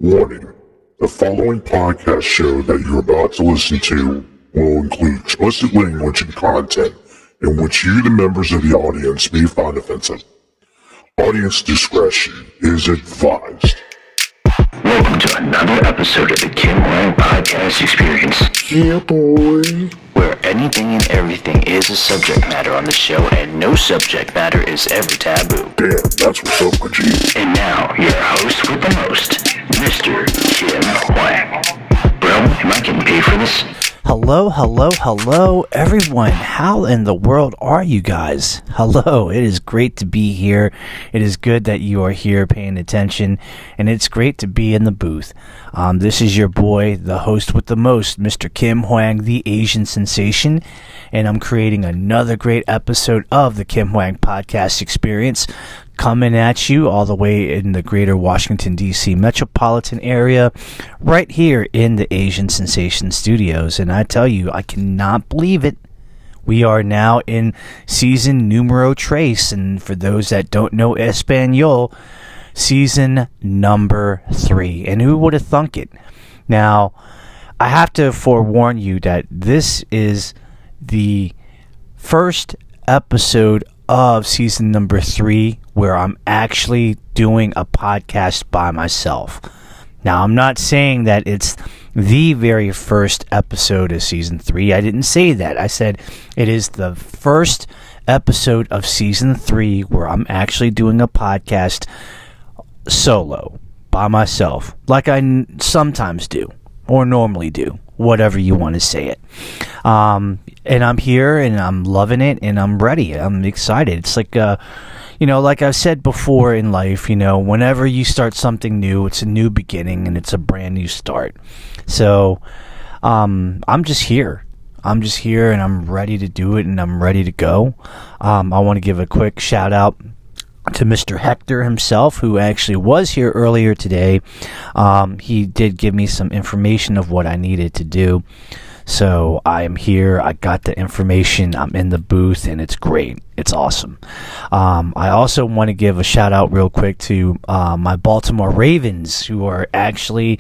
Warning: the following podcast show that you're about to listen to will include explicit language and content in which you, the members of the audience, may find offensive. Audience discretion is advised. Welcome to another episode of the Kim Hoang Podcast Experience. Yeah, boy. Where anything and everything is a subject matter on the show, and no subject matter is ever taboo. Damn, that's what's up, my G. And now, your host with the most, Mr. Kim Hoang. Bro, am I getting paid for this? Hello, everyone. How in the world are you guys? Hello, it is great to be here. It is good that you are here paying attention, and it's great to be in the booth. This is your boy, the host with the most, Mr. Kim Hoang, the Asian sensation, and I'm creating another great episode of the Kim Hoang Podcast Experience, coming at you all the way in the greater Washington, D.C. Metropolitan area, right here in the Asian Sensation Studios. And I tell you, I cannot believe it. We are now in season numero tres, and for those that don't know Espanol, season number 3. And who would have thunk it? Now, I have to forewarn you that this is the first episode of season number 3 where I'm actually doing a podcast by myself. Now, I'm not saying that it's the very first episode of season 3. I didn't say that. I said it is the first episode of season 3 where I'm actually doing a podcast solo, by myself, like I sometimes do, or normally do, whatever you want to say it. And I'm here, and I'm loving it, and I'm ready. I'm excited. It's like, like I've said before in life, whenever you start something new, it's a new beginning, and it's a brand new start. So, I'm just here. I'm just here, and I'm ready to do it, and I'm ready to go. I want to give a quick shout out to Mr. Hector himself, who actually was here earlier today. He did give me some information of what I needed to do. So I am here. I got the information. I'm in the booth, and it's great. It's awesome. I also want to give a shout out real quick to my Baltimore Ravens, who are actually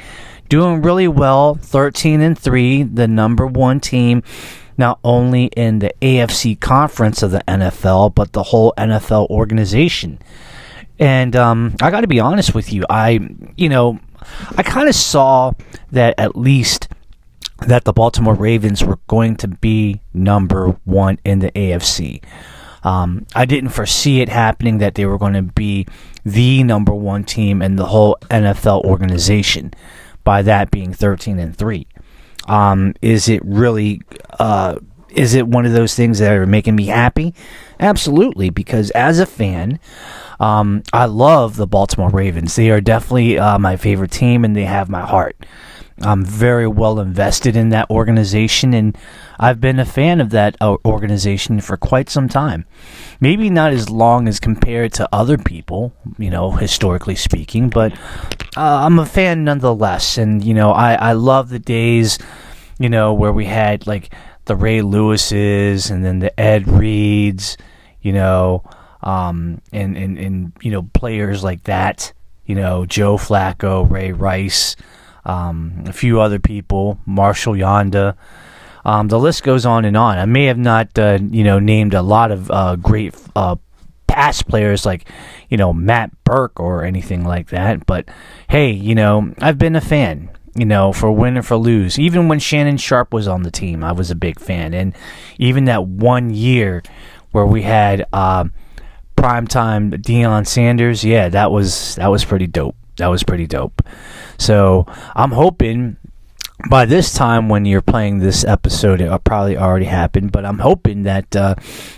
doing really well, 13-3, the number 1 team, not only in the AFC conference of the NFL, but the whole NFL organization. And I got to be honest with you. I kind of saw that at least that the Baltimore Ravens were going to be number 1 in the AFC. I didn't foresee it happening, that they were going to be the number 1 team in the whole NFL organization, by that being 13-3. Is it really, is it one of those things that are making me happy? Absolutely, because as a fan, I love the Baltimore Ravens. They are definitely my favorite team, and they have my heart. I'm very well invested in that organization, and I've been a fan of that organization for quite some time. Maybe not as long as compared to other people, historically speaking, but I'm a fan nonetheless. And, I love the days, where we had like the Ray Lewises and then the Ed Reeds, and players like that, Joe Flacco, Ray Rice, a few other people, Marshall Yonda. The list goes on and on. I may have not, named a lot of great past players like, Matt Burke or anything like that. But hey, I've been a fan, for win or for lose. Even when Shannon Sharp was on the team, I was a big fan. And even that one year where we had primetime Deion Sanders, yeah, that was pretty dope. That was pretty dope. So I'm hoping by this time when you're playing this episode, it probably already happened, but I'm hoping that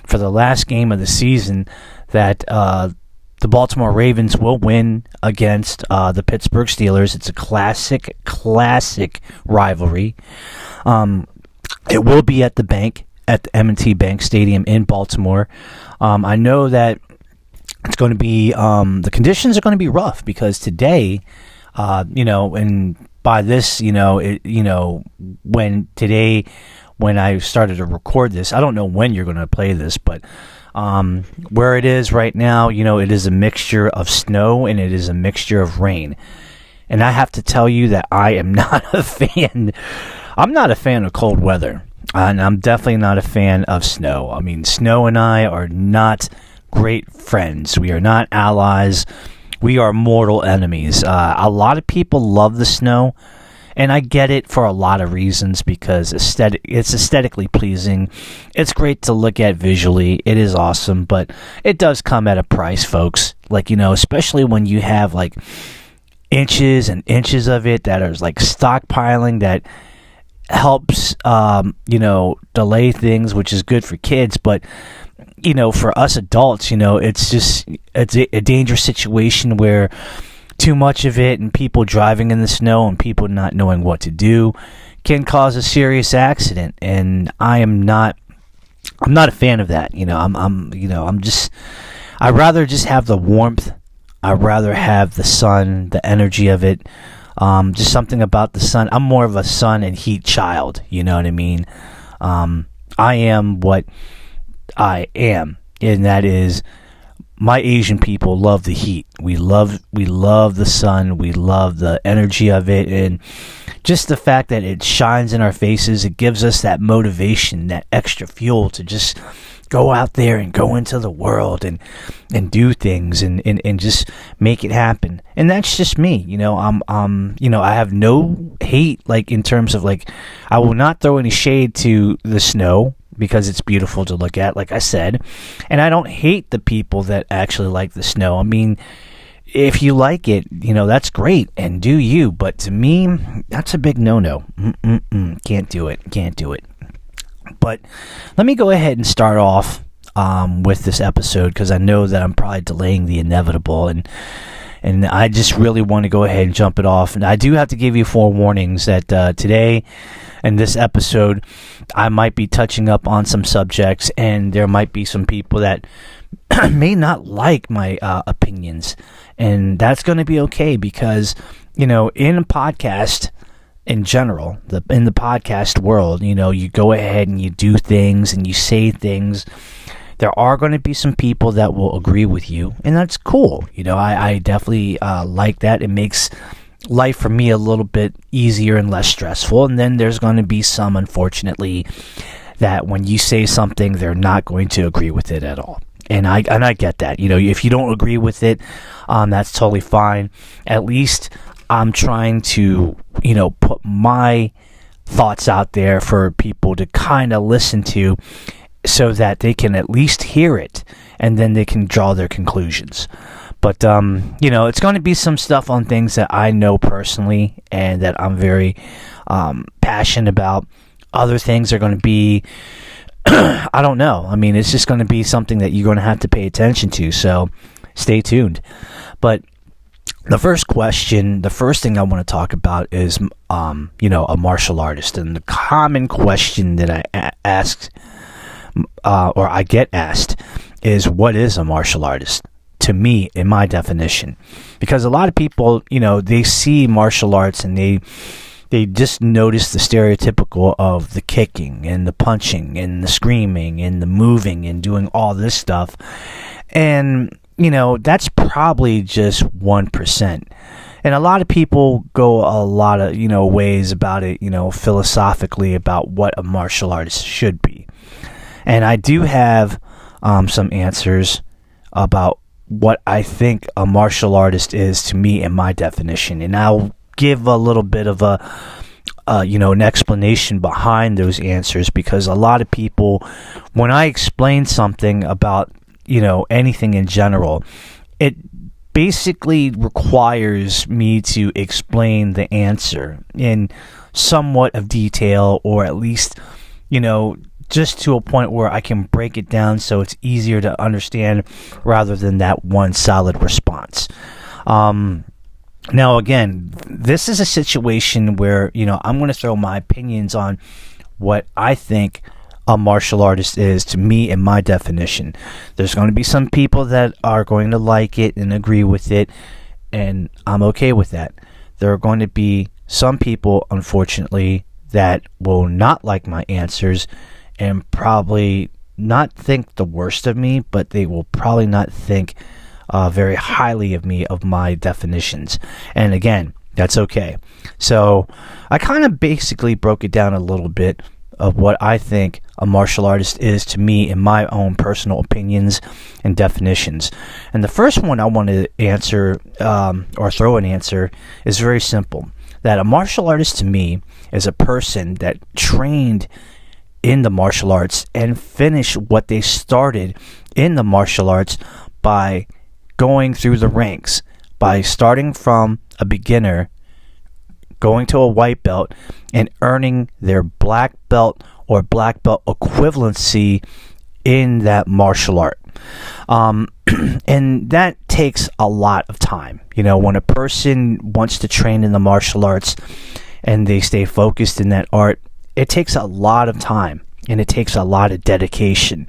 for the last game of the season that the Baltimore Ravens will win against the Pittsburgh Steelers. It's a classic rivalry. It will be at the M&T Bank Stadium in Baltimore. I know that it's going to be, the conditions are going to be rough because today, and by this, when I started to record this, I don't know when you're going to play this, but where it is right now, it is a mixture of snow and it is a mixture of rain. And I have to tell you that I am not a fan. I'm not a fan of cold weather. And I'm definitely not a fan of snow. I mean, snow and I are not great friends. We are not allies. We are mortal enemies. A lot of people love the snow. And I get it for a lot of reasons because it's aesthetically pleasing. It's great to look at visually. It is awesome, but it does come at a price, folks. Like, especially when you have like inches and inches of it that are like stockpiling that helps, delay things, which is good for kids. But, for us adults, it's a dangerous situation where too much of it and people driving in the snow and people not knowing what to do can cause a serious accident. And I'm not a fan of that. I'd rather just have the warmth. I'd rather have the sun, the energy of it. Just something about the sun. I'm more of a sun and heat child. You know what I mean? I am what I am. And that is, my Asian people love the heat. We love the sun. We love the energy of it, and just the fact that it shines in our faces. It gives us that motivation, that extra fuel to just go out there and go into the world and do things and just make it happen. And that's just me. I have no hate, like in terms of like, I will not throw any shade to the snow, because it's beautiful to look at, like I said. And I don't hate the people that actually like the snow. I mean, if you like it, that's great, and do you. But to me, that's a big no-no. Can't do it. But let me go ahead and start off with this episode, because I know that I'm probably delaying the inevitable, and I just really want to go ahead and jump it off. And I do have to give you forewarnings that today, in this episode, I might be touching up on some subjects, and there might be some people that may not like my opinions, and that's going to be okay, because in a podcast in general, in the podcast world, you go ahead and you do things and you say things. There are going to be some people that will agree with you, and that's cool. I definitely like that. It makes life for me a little bit easier and less stressful. And then there's going to be some, unfortunately, that when you say something, they're not going to agree with it at all. And I get that. If you don't agree with it, that's totally fine. At least I'm trying to, put my thoughts out there for people to kind of listen to, so that they can at least hear it, and then they can draw their conclusions. But, it's going to be some stuff on things that I know personally and that I'm very passionate about. Other things are going to be, I don't know. I mean, it's just going to be something that you're going to have to pay attention to. So stay tuned. But the first thing I want to talk about is, a martial artist. And the common question that I asked, or I get asked, is, what is a martial artist? To me, in my definition, because a lot of people, they see martial arts and they just notice the stereotypical of the kicking and the punching and the screaming and the moving and doing all this stuff. And, that's probably just 1%. And a lot of people go a lot of, ways about it, philosophically, about what a martial artist should be. And I do have some answers about what I think a martial artist is to me in my definition. And I'll give a little bit of an explanation behind those answers, because a lot of people, when I explain something about, anything in general, it basically requires me to explain the answer in somewhat of detail, or at least, just to a point where I can break it down so it's easier to understand, rather than that one solid response. Now, again, this is a situation where, I'm going to throw my opinions on what I think a martial artist is to me in my definition. There's going to be some people that are going to like it and agree with it, and I'm okay with that. There are going to be some people, unfortunately, that will not like my answers and probably not think the worst of me, but they will probably not think very highly of me, of my definitions. And again, That's okay. So I kind of basically broke it down a little bit of what I think a martial artist is to me in my own personal opinions and definitions. And the first one I want to answer or throw an answer is very simple. That a martial artist to me is a person that trained in the martial arts and finished what they started in the martial arts by going through the ranks, by starting from a beginner, going to a white belt, and earning their black belt or black belt equivalency in that martial art. And that takes a lot of time. You know, when a person wants to train in the martial arts and they stay focused in that art, it takes a lot of time and it takes a lot of dedication.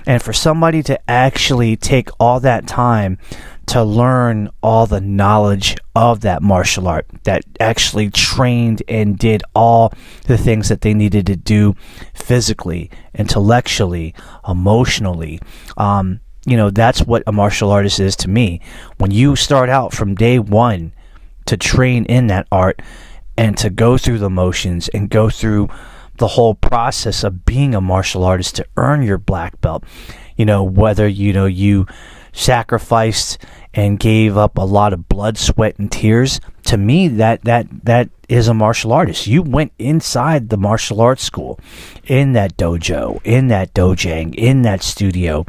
And for somebody to actually take all that time to learn all the knowledge of that martial art, that actually trained and did all the things that they needed to do physically, intellectually, emotionally, that's what a martial artist is to me. When you start out from day one to train in that art and to go through the motions and go through the whole process of being a martial artist to earn your black belt, whether you sacrificed and gave up a lot of blood, sweat, and tears, to me that is a martial artist. You went inside the martial arts school, in that dojo, in that dojang, in that studio,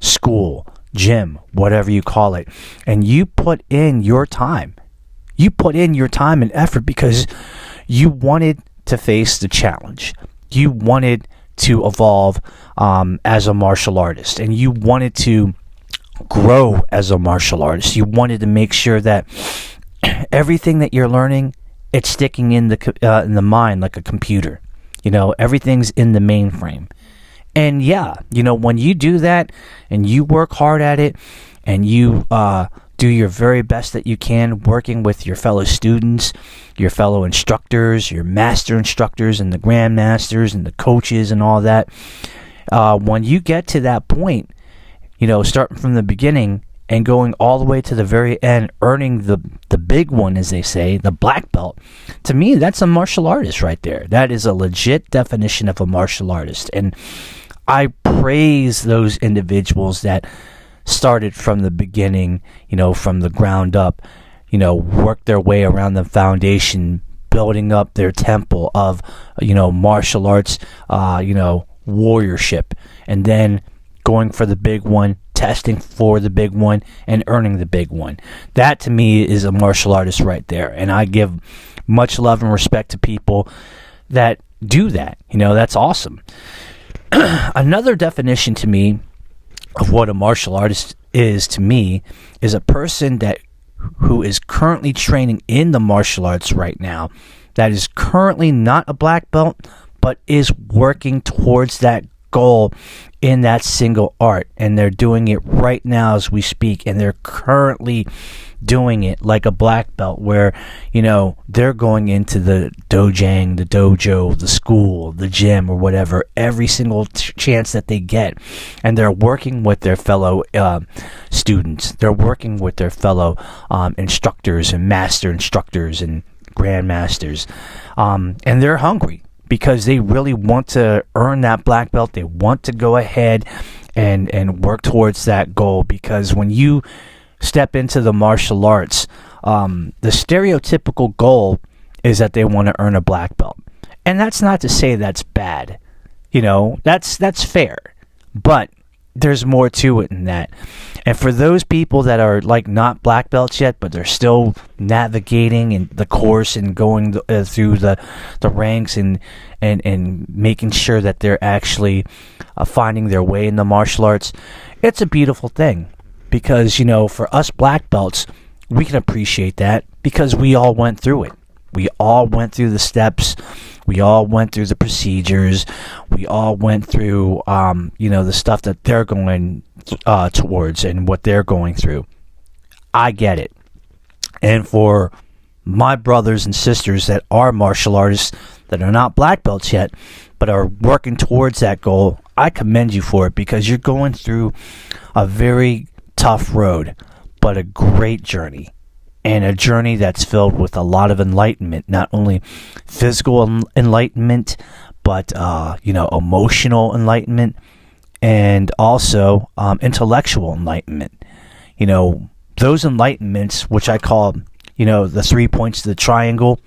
school, gym, whatever you call it, and you put in your time. You put in your time and effort because you wanted to face the challenge. You wanted to evolve as a martial artist, and you wanted to grow as a martial artist. You wanted to make sure that everything that you're learning, it's sticking in the mind like a computer. Everything's in the mainframe. And when you do that and you work hard at it and you do your very best that you can, working with your fellow students, your fellow instructors, your master instructors and the grandmasters and the coaches and all that, when you get to that point, starting from the beginning and going all the way to the very end, earning the big one, as they say, the black belt, to me, that's a martial artist right there. That is a legit definition of a martial artist. And I praise those individuals that started from the beginning, from the ground up, worked their way around the foundation, building up their temple of, martial arts, warriorship, and then going for the big one, testing for the big one, and earning the big one. That to me is a martial artist right there. And I give much love and respect to people that do that. That's awesome. Another definition to me of what a martial artist is to me is a person who is currently training in the martial arts right now, that is currently not a black belt, but is working towards that goal in that single art, and they're doing it right now as we speak, and they're currently doing it like a black belt where they're going into the dojang, the dojo, the school, the gym, or whatever, every single chance that they get, and they're working with their fellow students, they're working with their fellow instructors and master instructors and grandmasters, and they're hungry because they really want to earn that black belt. They want to go ahead and work towards that goal, because when you step into the martial arts, the stereotypical goal is that they want to earn a black belt. And that's not to say that's bad. That's fair. But there's more to it than that. And for those people that are not black belts yet, but they're still navigating in the course and going through the ranks and making sure that they're actually finding their way in the martial arts, it's a beautiful thing. Because, for us black belts, we can appreciate that because we all went through it. We all went through the steps. We all went through the procedures. We all went through, the stuff that they're going towards and what they're going through. I get it. And for my brothers and sisters that are martial artists that are not black belts yet, but are working towards that goal, I commend you for it, because you're going through a very tough road, but a great journey. and a journey that's filled with a lot of enlightenment, not only physical enlightenment, but emotional enlightenment, and also intellectual enlightenment. Those enlightenments, which I call the 3 points of the triangle,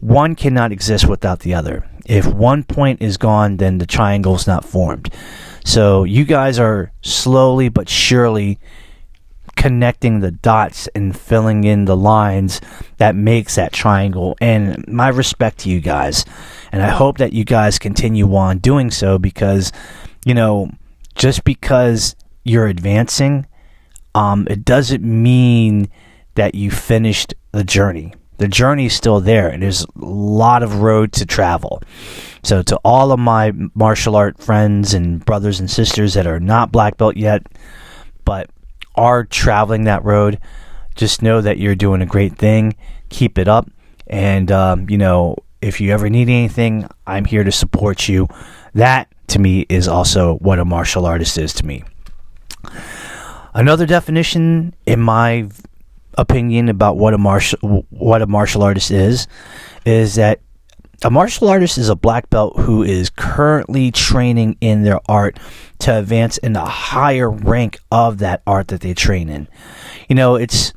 one cannot exist without the other. If one point is gone, then the triangle's not formed. So you guys are slowly but surely connecting the dots and filling in the lines that makes that triangle. And my respect to you guys. And I hope that you guys continue on doing so, because, just because you're advancing, it doesn't mean that you finished the journey. The journey is still there, and there's a lot of road to travel. So to all of my martial art friends and brothers and sisters that are not black belt yet, but are traveling that road, just know that you're doing a great thing. Keep it up. And, if you ever need anything, I'm here to support you. That, to me, is also what a martial artist is to me. Another definition, in my opinion, about what a martial artist is that a martial artist is a black belt who is currently training in their art to advance in the higher rank of that art that they train in. It's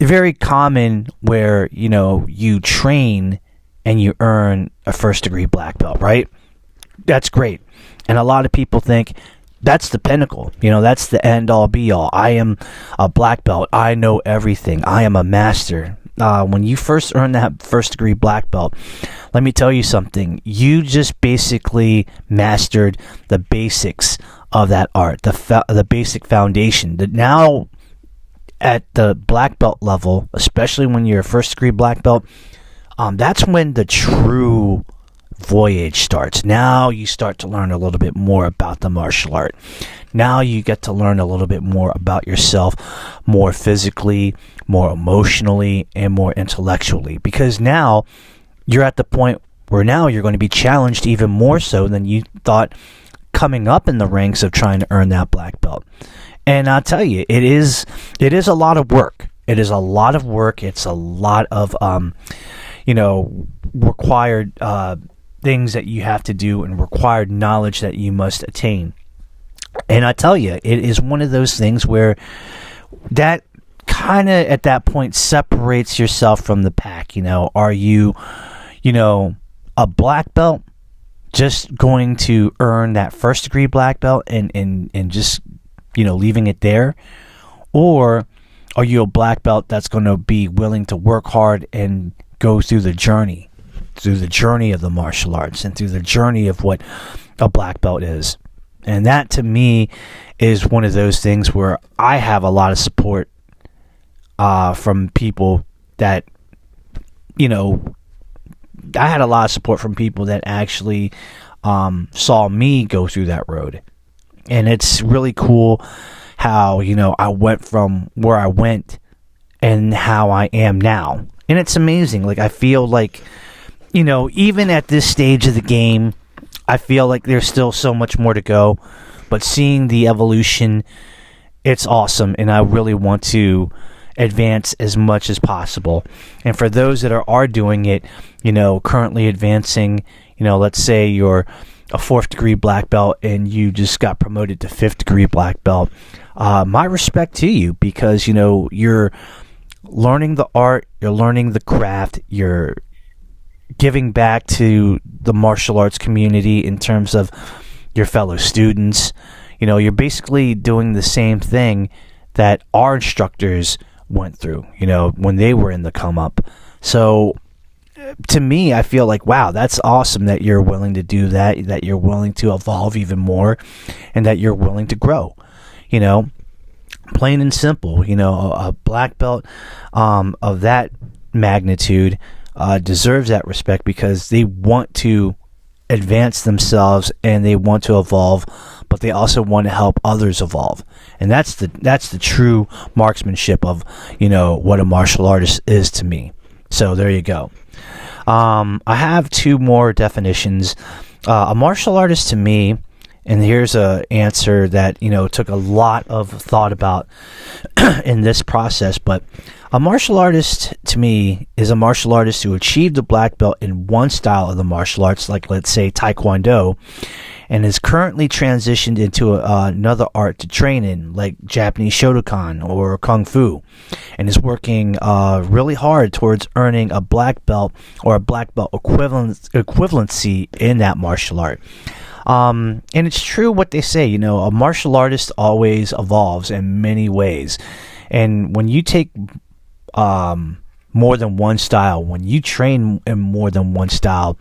very common where, you train and you earn a first degree black belt, right? That's great. And a lot of people think that's the pinnacle. That's the end all be all. I am a black belt. I know everything. I am a master. When you first earn that first degree black belt, let me tell you something. You just basically mastered the basics of that art, the basic foundation. Now, at the black belt level, especially when you're a first degree black belt, that's when the true voyage starts. Now you start to learn a little bit more about the martial art. Now you get to learn a little bit more about yourself, more physically, more emotionally, and more intellectually. Because now you're at the point where now you're going to be challenged even more so than you thought coming up in the ranks of trying to earn that black belt. And I'll tell you, it is a lot of work. It is a lot of work. It's a lot of required things that you have to do and required knowledge that you must attain. And I tell you, it is one of those things where that kind of at that point separates yourself from the pack. Are you, a black belt just going to earn that first degree black belt and just, leaving it there? Or are you a black belt that's going to be willing to work hard and go through the journey of the martial arts and through the journey of what a black belt is? And that, to me, is one of those things where I have a lot of support from people that, I had a lot of support from people that actually saw me go through that road. And it's really cool how, I went from where I went and how I am now. And it's amazing. Like, I feel like, even at this stage of the game, I feel like there's still so much more to go. But seeing the evolution, it's awesome. And I really want to advance as much as possible. And for those that are doing it, currently advancing, let's say you're a 4th degree black belt and you just got promoted to 5th degree black belt, my respect to you, because, you're learning the art, you're learning the craft, you're giving back to the martial arts community in terms of your fellow students. You're basically doing the same thing that our instructors went through, when they were in the come up. So to me, I feel like, wow, that's awesome that you're willing to do that you're willing to evolve even more, and that you're willing to grow, plain and simple. A black belt of that magnitude deserves that respect, because they want to advance themselves and they want to evolve, but they also want to help others evolve. And that's the true marksmanship of, what a martial artist is to me. So there you go. I have 2 more definitions. A martial artist to me and here's a answer that, took a lot of thought about in this process, but a martial artist, to me, is a martial artist who achieved a black belt in one style of the martial arts, like, let's say, Taekwondo, and is currently transitioned into another art to train in, like Japanese Shotokan or Kung Fu, and is working really hard towards earning a black belt or a black belt equivalency in that martial art. And it's true what they say, a martial artist always evolves in many ways. And when you take more than one style, when you train in more than one style,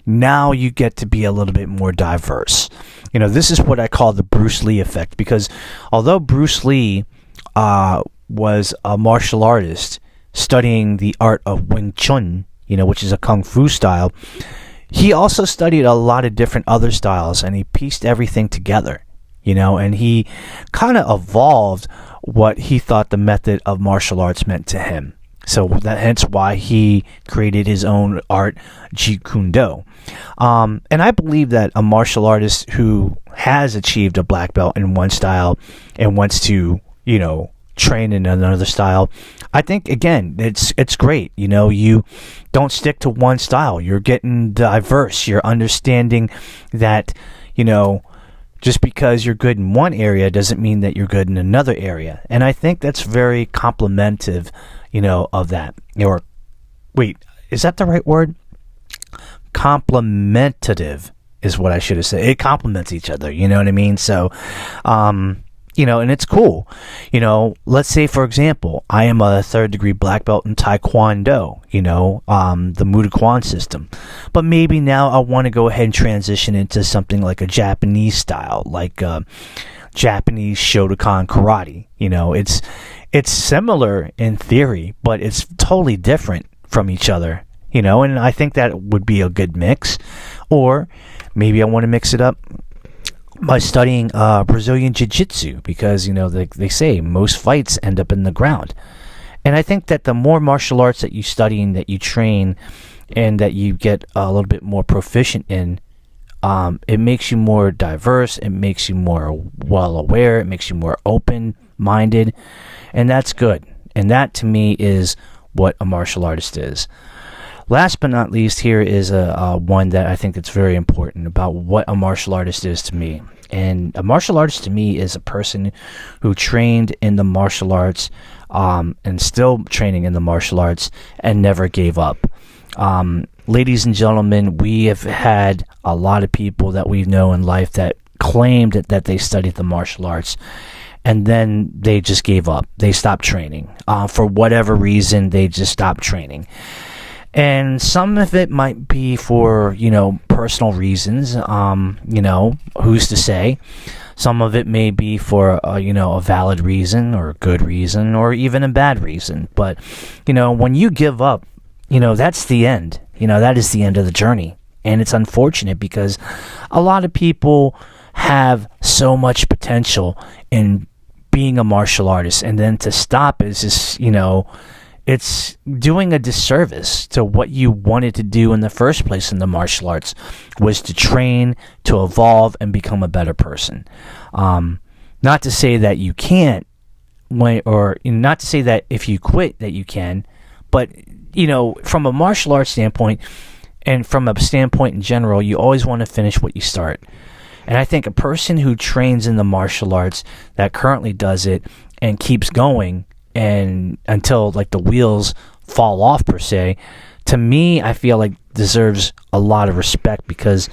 now you get to be a little bit more diverse. This is what I call the Bruce Lee effect, because although Bruce Lee was a martial artist studying the art of Wing Chun, which is a Kung Fu style, he also studied a lot of different other styles, and he pieced everything together, and he kind of evolved what he thought the method of martial arts meant to him. So hence why he created his own art, Jeet Kune Do. And I believe that a martial artist who has achieved a black belt in one style and wants to, train in another style, I think, again, it's great. You don't stick to one style. You're getting diverse. You're understanding that, just because you're good in one area doesn't mean that you're good in another area. And I think that's very complimentive, of that. Or, wait, is that the right word? Complementative is what I should have said. It complements each other, you know what I mean? So, and it's cool. Let's say, for example, I am a 3rd degree black belt in Taekwondo, the Muay system. But maybe now I want to go ahead and transition into something like a Japanese style, like Japanese Shotokan karate. It's similar in theory, but it's totally different from each other, and I think that would be a good mix. Or maybe I want to mix it up by studying Brazilian Jiu-Jitsu, because, they say most fights end up in the ground. And I think that the more martial arts that you study and that you train and that you get a little bit more proficient in, it makes you more diverse, it makes you more well-aware, it makes you more open-minded, and that's good. And that, to me, is what a martial artist is. Last but not least, here is a one that I think that's very important about what a martial artist is to me. And a martial artist to me is a person who trained in the martial arts and still training in the martial arts and never gave up. Ladies and gentlemen, we have had a lot of people that we know in life that claimed that they studied the martial arts, and then they just gave up. They stopped training. For whatever reason, they just stopped training. And some of it might be for, personal reasons, who's to say. Some of it may be for, a valid reason or a good reason or even a bad reason. But, when you give up, that's the end. That is the end of the journey. And it's unfortunate because a lot of people have so much potential in being a martial artist, and then to stop is just, it's doing a disservice to what you wanted to do in the first place in the martial arts, was to train, to evolve, and become a better person. Not to say that you can't, or not to say that if you quit that you can, but, from a martial arts standpoint and from a standpoint in general, you always want to finish what you start. And I think a person who trains in the martial arts that currently does it and keeps going and until like the wheels fall off per se, to me, I feel like deserves a lot of respect, because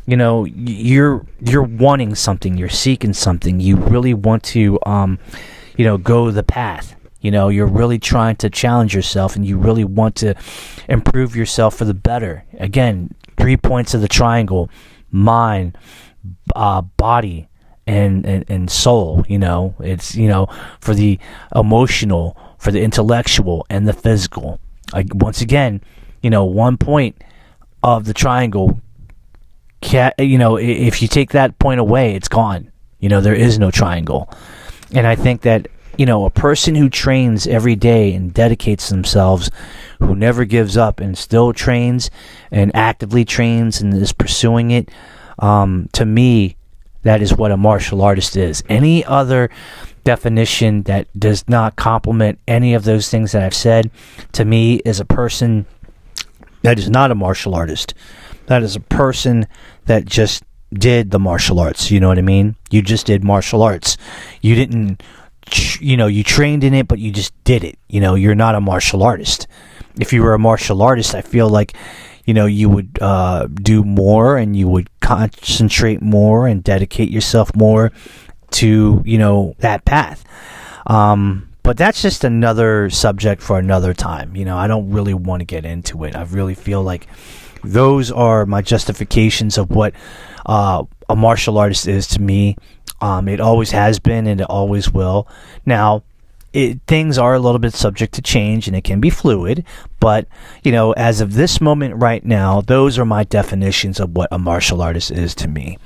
you're wanting something, you're seeking something, you really want to go the path. You're really trying to challenge yourself, and you really want to improve yourself for the better. Again, 3 points of the triangle: mind, body, and soul. It's for the emotional, for the intellectual, and the physical. Once again, 1 point of the triangle, if you take that point away, it's gone. There is no triangle. And I think that a person who trains every day and dedicates themselves, who never gives up and still trains and actively trains and is pursuing it, to me, that is what a martial artist is. Any other definition that does not complement any of those things that I've said, to me, is a person that is not a martial artist. That is a person that just did the martial arts. You know what I mean? You just did martial arts. You didn't, you trained in it, but you just did it. You're not a martial artist. If you were a martial artist, I feel like, you would do more, and you would concentrate more and dedicate yourself more to, that path. But that's just another subject for another time. I don't really want to get into it. I really feel like those are my justifications of what a martial artist is to me. It always has been, and it always will. Now, things are a little bit subject to change, and it can be fluid, but as of this moment right now, those are my definitions of what a martial artist is to me.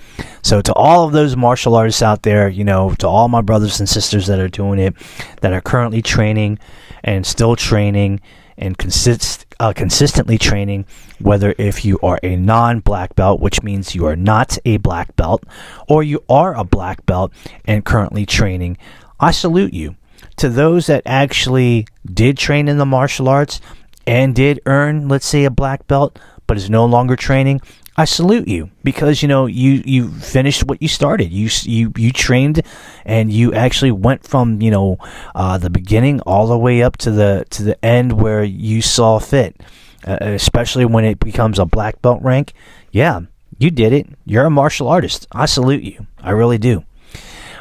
So to all of those martial artists out there, to all my brothers and sisters that are doing it, that are currently training and still training and consistently training, whether if you are a non-black belt, which means you are not a black belt, or you are a black belt and currently training, I salute you. To those that actually did train in the martial arts and did earn, let's say, a black belt, but is no longer training, I salute you, because you finished what you started. You trained, and you actually went from the beginning all the way up to the end where you saw fit. Especially when it becomes a black belt rank, yeah, you did it. You're a martial artist. I salute you. I really do.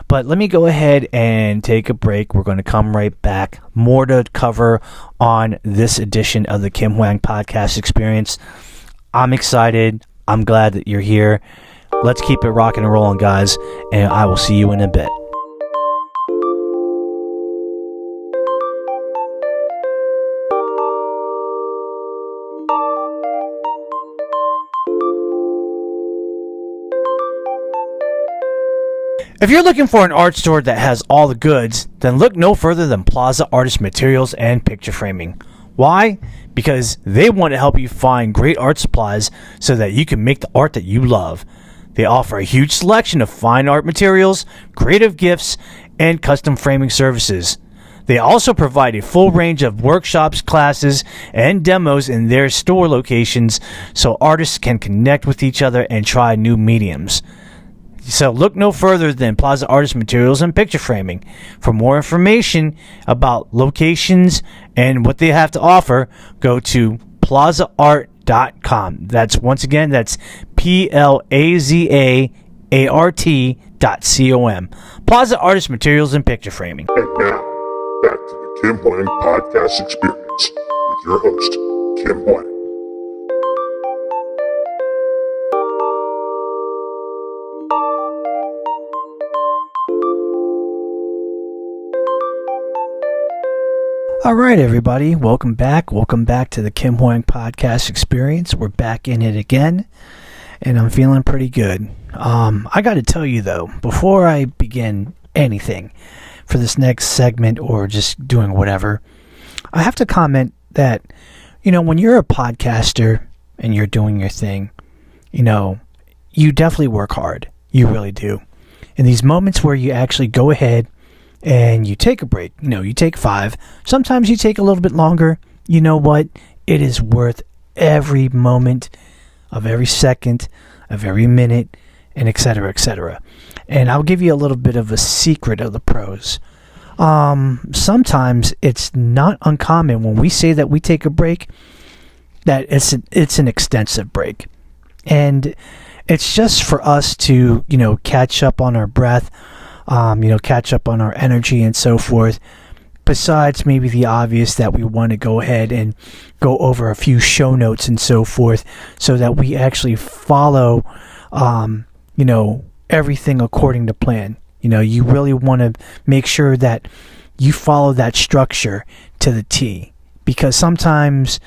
But let me go ahead and take a break. We're going to come right back. More to cover on this edition of the Kim Hoang podcast experience. I'm excited. I'm glad that you're here. Let's keep it rocking and rolling, guys, and I will see you in a bit. If you're looking for an art store that has all the goods, then look no further than Plaza Artist Materials and Picture Framing. Why? Because they want to help you find great art supplies so that you can make the art that you love. They offer a huge selection of fine art materials, creative gifts, and custom framing services. They also provide a full range of workshops, classes, and demos in their store locations so artists can connect with each other and try new mediums. So look no further than Plaza Artist Materials and Picture Framing. For more information about locations and what they have to offer, go to plazaart.com. That's PLAZAART.com. Plaza Artist Materials and Picture Framing. And now, back to the Kim Hoang podcast experience with your host, Kim Hoang. All right, everybody. Welcome back. Welcome back to the Kim Hoang podcast experience. We're back in it again, and I'm feeling pretty good. I got to tell you, though, before I begin anything for this next segment or just doing whatever, I have to comment that, when you're a podcaster and you're doing your thing, you definitely work hard. You really do. In these moments where you actually go ahead and you take a break, you take 5, sometimes you take a little bit longer, you know what? It is worth every moment of every second, of every minute, and et cetera, et cetera. And I'll give you a little bit of a secret of the pros. Sometimes it's not uncommon when we say that we take a break, that it's an extensive break. And it's just for us to, catch up on our breath, catch up on our energy and so forth. Besides maybe the obvious that we want to go ahead and go over a few show notes and so forth so that we actually follow, everything according to plan. You really want to make sure that you follow that structure to the T, because sometimes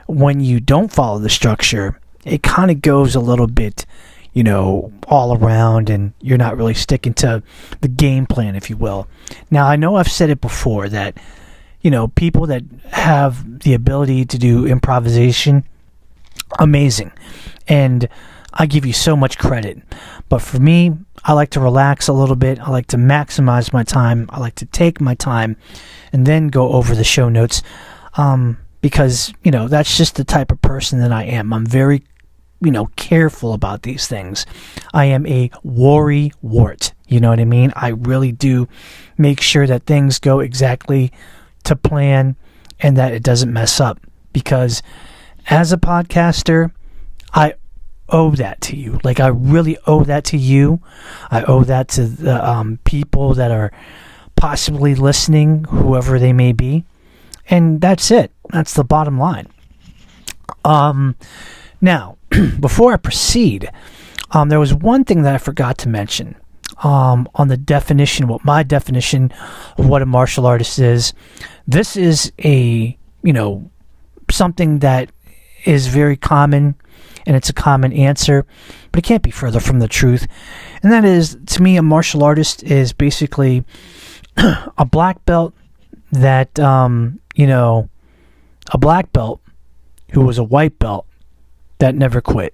when you don't follow the structure, it kind of goes a little bit all around, and you're not really sticking to the game plan, if you will. Now, I know I've said it before that, people that have the ability to do improvisation, amazing. And I give you so much credit. But for me, I like to relax a little bit. I like to maximize my time. I like to take my time and then go over the show notes. Because, that's just the type of person that I am. I'm very, careful about these things. I am a worry-wart. You know what I mean? I really do make sure that things go exactly to plan and that it doesn't mess up. Because as a podcaster, I owe that to you. Like, I really owe that to you. I owe that to the people that are possibly listening, whoever they may be. And that's it. That's the bottom line. Now, before I proceed, there was one thing that I forgot to mention on the definition, what my definition of what a martial artist is. This is a, something that is very common, and it's a common answer, but it can't be further from the truth. And that is, to me, a martial artist is basically a black belt that, a black belt who was a white belt that never quit,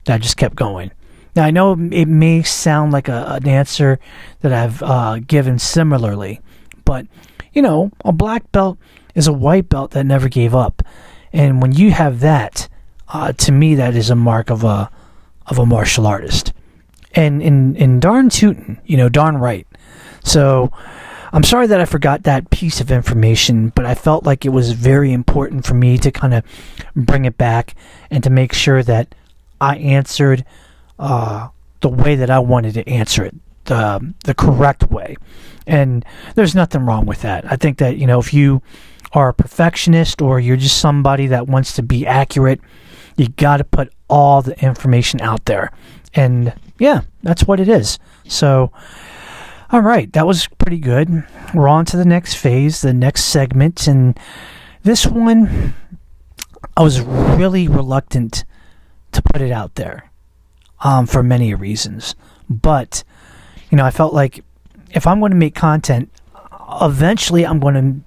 that just kept going. Now, I know it may sound like an answer that I've given similarly, but, a black belt is a white belt that never gave up. And when you have that, to me, that is a mark of a martial artist. And in darn tootin', darn right. So I'm sorry that I forgot that piece of information, but I felt like it was very important for me to kind of bring it back and to make sure that I answered the way that I wanted to answer it, the correct way. And there's nothing wrong with that. I think that, if you are a perfectionist or you're just somebody that wants to be accurate, you got to put all the information out there. And yeah, that's what it is. So, all right, that was pretty good. We're on to the next phase, the next segment. And this one, I was really reluctant to put it out there for many reasons. But, I felt like if I'm going to make content, eventually I'm going to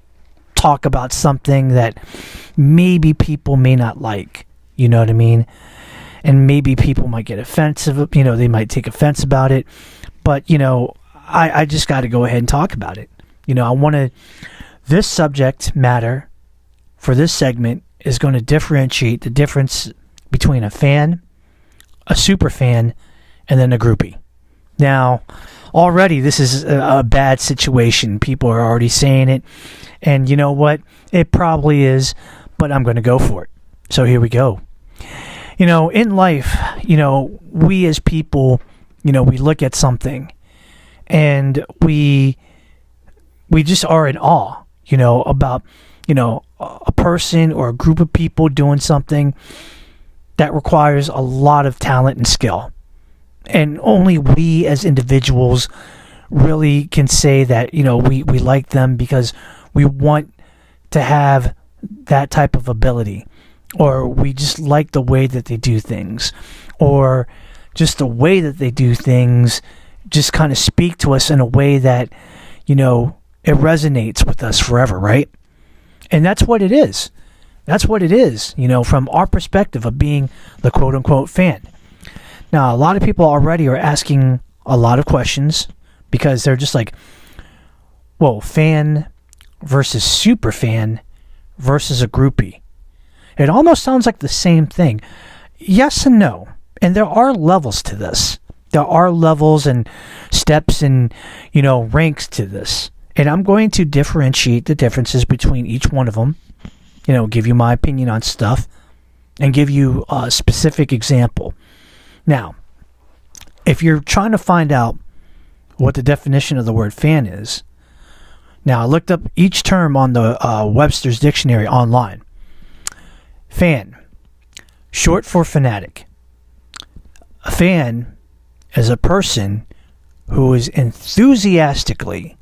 talk about something that maybe people may not like. You know what I mean? And maybe people might get offensive. They might take offense about it. But, I just got to go ahead and talk about it. I want to... This subject matter for this segment is going to differentiate the difference between a fan, a super fan, and then a groupie. Now, already this is a bad situation. People are already saying it. And you know what? It probably is, but I'm going to go for it. So here we go. In life, we as people, we look at something and we just are in awe, about, a person or a group of people doing something that requires a lot of talent and skill. And only we as individuals really can say that, we like them because we want to have that type of ability. Or we just like the way that they do things. Or just the way that they do things just kind of speak to us in a way that, it resonates with us forever, right? And that's what it is. That's what it is, from our perspective of being the quote-unquote fan. Now, a lot of people already are asking a lot of questions because they're just like, whoa, fan versus super fan versus a groupie. It almost sounds like the same thing. Yes and no. And there are levels to this. There are levels and steps and, ranks to this. And I'm going to differentiate the differences between each one of them. Give you my opinion on stuff and give you a specific example. Now, if you're trying to find out what the definition of the word fan is, now I looked up each term on the Webster's Dictionary online. Fan, short for fanatic. A fan is a person who is enthusiastically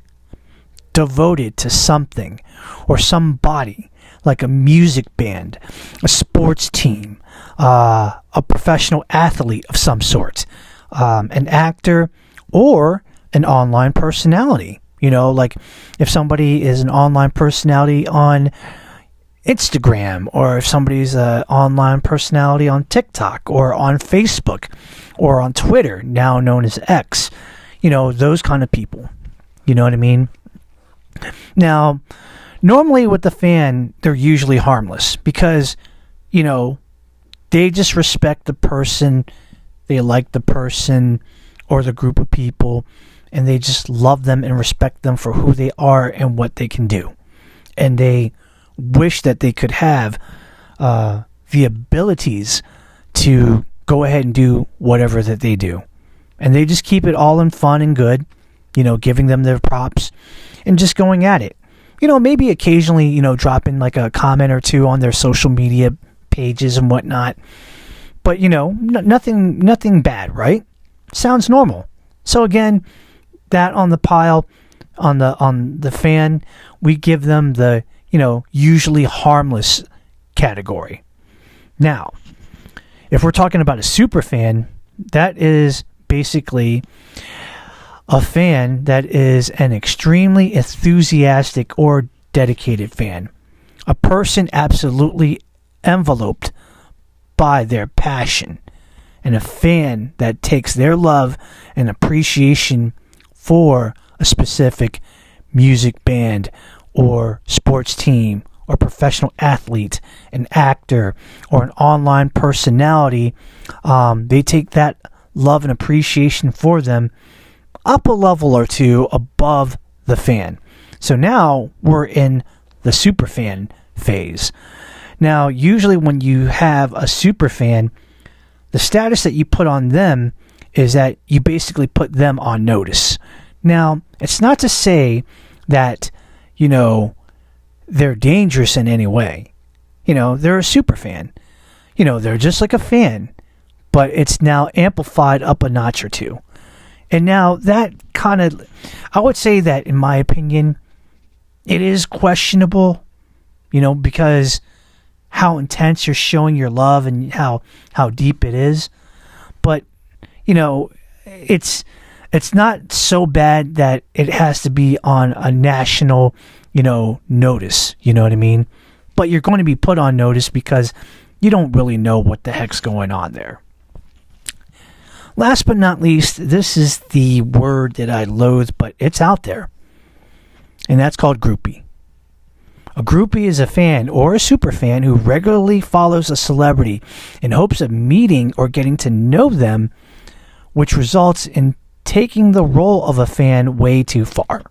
devoted to something or somebody, like a music band, a sports team, a professional athlete of some sort, an actor, or an online personality. Like if somebody is an online personality on Instagram, or if somebody's an online personality on TikTok or on Facebook or on Twitter, now known as X. Those kind of people. You know what I mean? Now, normally with the fan, they're usually harmless because, they just respect the person, they like the person or the group of people, and they just love them and respect them for who they are and what they can do. And they wish that they could have the abilities to go ahead and do whatever that they do. And they just keep it all in fun and good, giving them their props and just going at it. Maybe occasionally, dropping like a comment or two on their social media pages and whatnot. But, nothing bad, right? Sounds normal. So again, that on the pile, on the fan, we give them the, usually harmless category. Now, if we're talking about a super fan, that is basically a fan that is an extremely enthusiastic or dedicated fan. A person absolutely enveloped by their passion. And a fan that takes their love and appreciation for a specific music band or sports team or professional athlete, an actor, or an online personality. They take that love and appreciation for them up a level or two above the fan. So now we're in the super fan phase. Now, usually when you have a super fan, the status that you put on them is that you basically put them on notice. Now, it's not to say that, they're dangerous in any way. They're a super fan. They're just like a fan, but it's now amplified up a notch or two. And now that kind of, I would say that in my opinion, it is questionable, because how intense you're showing your love and how deep it is. But, it's not so bad that it has to be on a national, notice. You know what I mean? But you're going to be put on notice because you don't really know what the heck's going on there. Last but not least, this is the word that I loathe, but it's out there. And that's called groupie. A groupie is a fan or a super fan who regularly follows a celebrity in hopes of meeting or getting to know them, which results in taking the role of a fan way too far.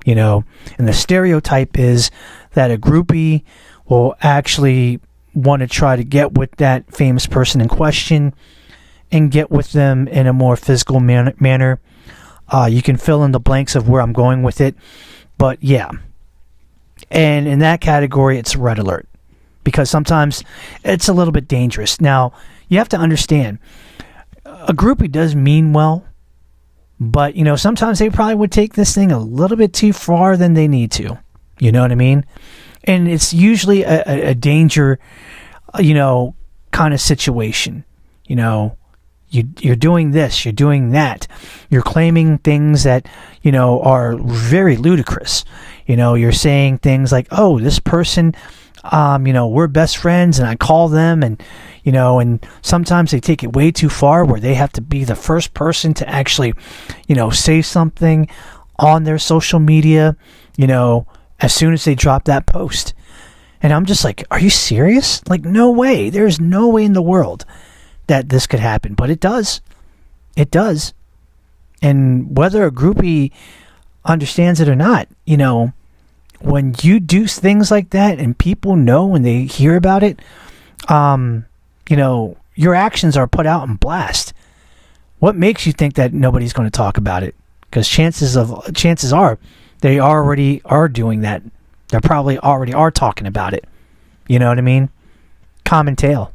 And the stereotype is that a groupie will actually want to try to get with that famous person in question and get with them in a more physical manner. You can fill in the blanks of where I'm going with it, but yeah. And in that category, it's red alert because sometimes it's a little bit dangerous. Now, you have to understand, a groupie does mean well, but, sometimes they probably would take this thing a little bit too far than they need to. You know what I mean? And it's usually a danger, kind of situation. You're doing this, you're doing that. You're claiming things that, are very ludicrous. You're saying things like, oh, this person, we're best friends and I call them and, and sometimes they take it way too far where they have to be the first person to actually, say something on their social media, as soon as they drop that post. And I'm just like, are you serious? Like, no way. There's no way in the world that this could happen, but it does. It does. And whether a groupie understands it or not, when you do things like that and people know when they hear about it, your actions are put out in blast. What makes you think that nobody's going to talk about it? Because chances are they already are doing that. They probably already are talking about it. You know what I mean? Common tale.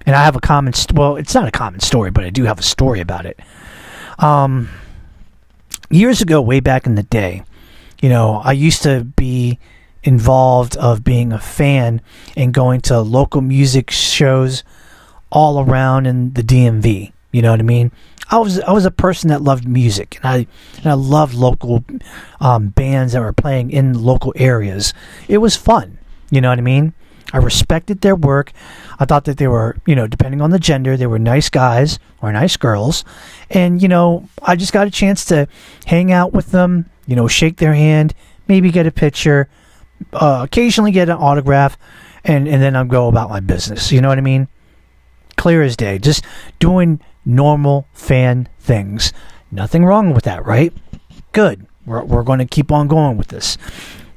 And I have it's not a common story, but I do have a story about it. Years ago, way back in the day, I used to be involved of being a fan and going to local music shows all around in the DMV. You know what I mean? I was a person that loved music, and I loved local bands that were playing in local areas. It was fun. You know what I mean? I respected their work. I thought that they were, depending on the gender, they were nice guys or nice girls. And, I just got a chance to hang out with them, shake their hand, maybe get a picture, occasionally get an autograph, and then I'll go about my business. You know what I mean? Clear as day. Just doing normal fan things. Nothing wrong with that, right? Good. We're going to keep on going with this.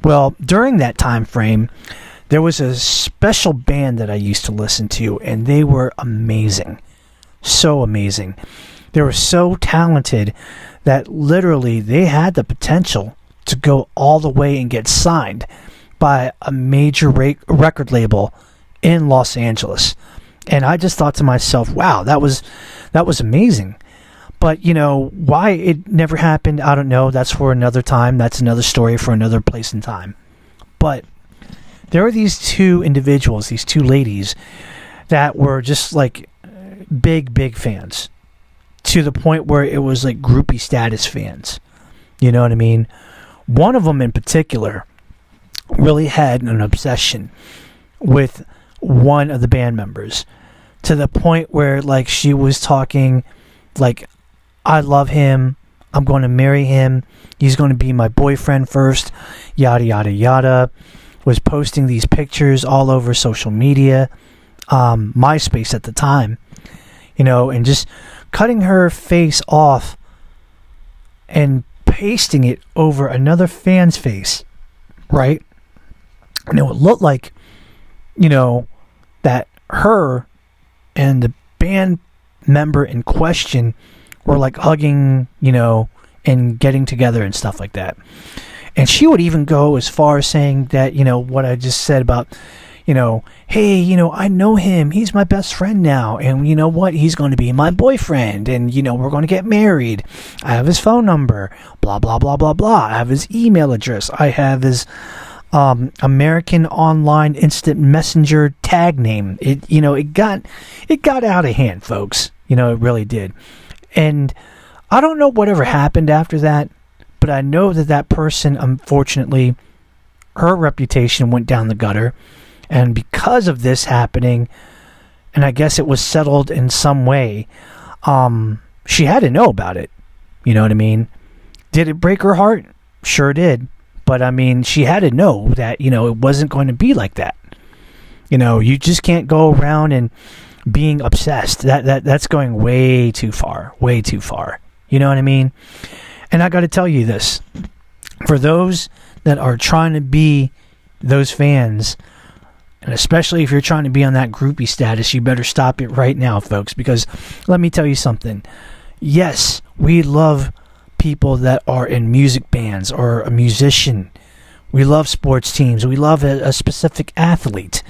Well, during that time frame, there was a special band that I used to listen to, and they were amazing. So amazing. They were so talented that literally they had the potential to go all the way and get signed by a major record label in Los Angeles. And I just thought to myself, wow, that was amazing. But, why it never happened, I don't know. That's for another time. That's another story for another place and time. But there were these two individuals, these two ladies, that were just like big fans. To the point where it was like groupie status fans. You know what I mean? One of them in particular really had an obsession with one of the band members. To the point where like she was talking like, I love him, I'm going to marry him, he's going to be my boyfriend first, yada yada yada. Was posting these pictures all over social media, MySpace at the time, and just cutting her face off and pasting it over another fan's face, right? And it would look like, that her and the band member in question were like hugging, and getting together and stuff like that. And she would even go as far as saying that, what I just said about, hey, I know him. He's my best friend now. And you know what? He's going to be my boyfriend. And, we're going to get married. I have his phone number. Blah, blah, blah, blah, blah. I have his email address. I have his American Online Instant Messenger tag name. It got out of hand, folks. It really did. And I don't know whatever happened after that. But I know that person, unfortunately, her reputation went down the gutter. And because of this happening, and I guess it was settled in some way, she had to know about it. You know what I mean? Did it break her heart? Sure did. But, she had to know that, it wasn't going to be like that. You just can't go around and being obsessed. That's going way too far. Way too far. You know what I mean? And I got to tell you this, for those that are trying to be those fans, and especially if you're trying to be on that groupie status, you better stop it right now, folks, because let me tell you something. Yes, we love people that are in music bands or a musician. We love sports teams. We love a specific athlete.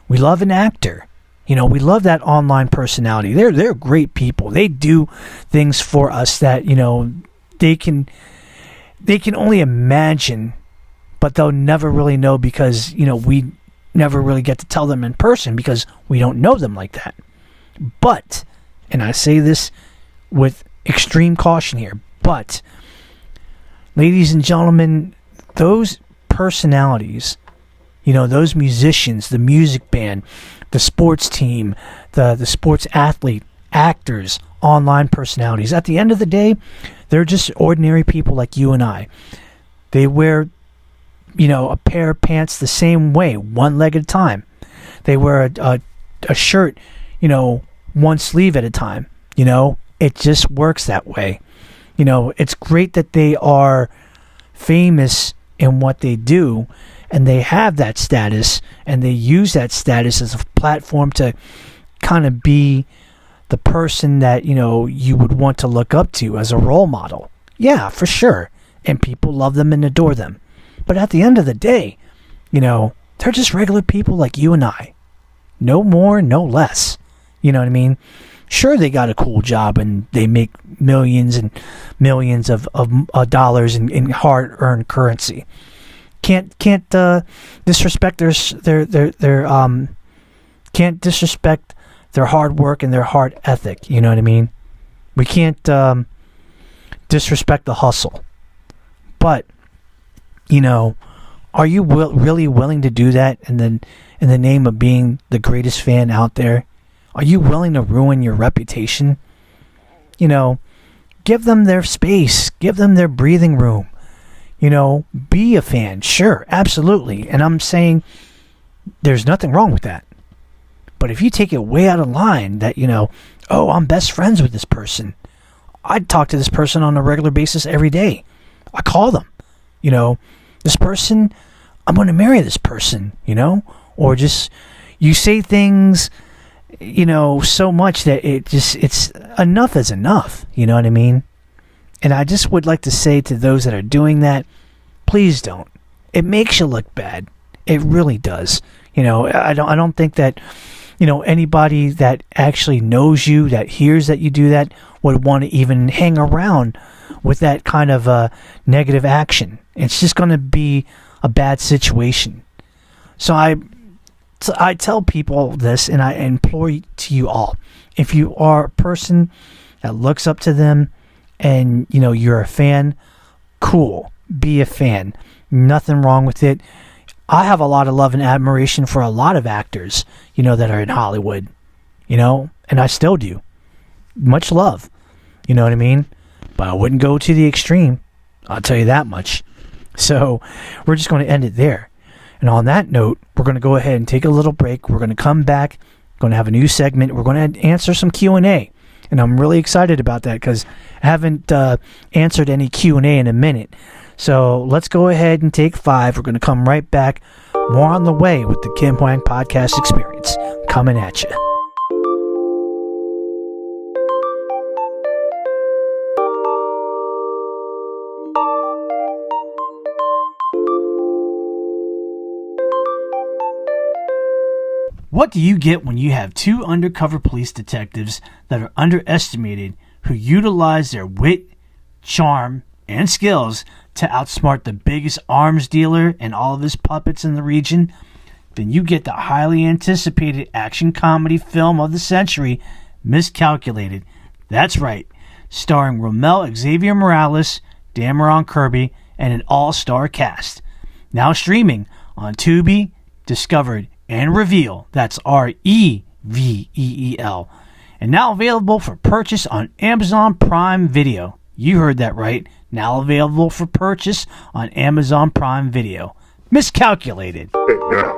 We love an actor. We love that online personality. They're great people. They do things for us that, they can only imagine, but they'll never really know because, we never really get to tell them in person because we don't know them like that. But, and I say this with extreme caution here, but, ladies and gentlemen, those personalities, those musicians, the music band, the sports team, the sports athlete, actors, online personalities, at the end of the day, they're just ordinary people like you and I. They wear, a pair of pants the same way, one leg at a time. They wear a shirt, one sleeve at a time. It just works that way. It's great that they are famous in what they do, and they have that status, and they use that status as a platform to kind of be the person that, you would want to look up to as a role model. Yeah, for sure. And people love them and adore them. But at the end of the day, they're just regular people like you and I. No more, no less. You know what I mean? Sure, they got a cool job and they make millions and millions of dollars in hard-earned currency. Can't disrespect can't disrespect their hard work and their hard ethic. You know what I mean? We can't disrespect the hustle. But, Are you really willing to do that in the name of being the greatest fan out there? Are you willing to ruin your reputation? You know, give them their space. Give them their breathing room. You know, be a fan. Sure, absolutely. And I'm saying there's nothing wrong with that. But if you take it way out of line that, you know, oh, I'm best friends with this person. I'd talk to this person on a regular basis every day. I call them. You know, this person, I'm going to marry this person, you know? Or just, you say things, you know, so much that it's enough is enough. You know what I mean? And I just would like to say to those that are doing that, please don't. It makes you look bad. It really does. You know, I don't think that, you know, anybody that actually knows you, that hears that you do that, would want to even hang around with that kind of negative action. It's just going to be a bad situation. So I tell people this, and I implore to you all, if you are a person that looks up to them and, you know, you're a fan, cool, be a fan. Nothing wrong with it. I have a lot of love and admiration for a lot of actors, you know, that are in Hollywood, you know, and I still do. Much love, you know what I mean? But I wouldn't go to the extreme, I'll tell you that much. So we're just going to end it there. And on that note, we're going to go ahead and take a little break. We're going to come back, going to have a new segment. We're going to answer some Q&A. And I'm really excited about that because I haven't answered any Q&A in a minute. So let's go ahead and take 5. We're going to come right back. More on the way with the Kim Hoang Podcast Experience. Coming at you. What do you get when you have 2 undercover police detectives that are underestimated who utilize their wit, charm, and skills to outsmart the biggest arms dealer and all of his puppets in the region? Then you get the highly anticipated action comedy film of the century, Miscalculated. That's right, starring Ramel Xavier Morales, Dameron Kirby, and an all-star cast. Now streaming on Tubi, Discovered, and Reveal. That's Reveel. And now available for purchase on Amazon Prime Video. You heard that right. Now available for purchase on Amazon Prime Video. Miscalculated. And now,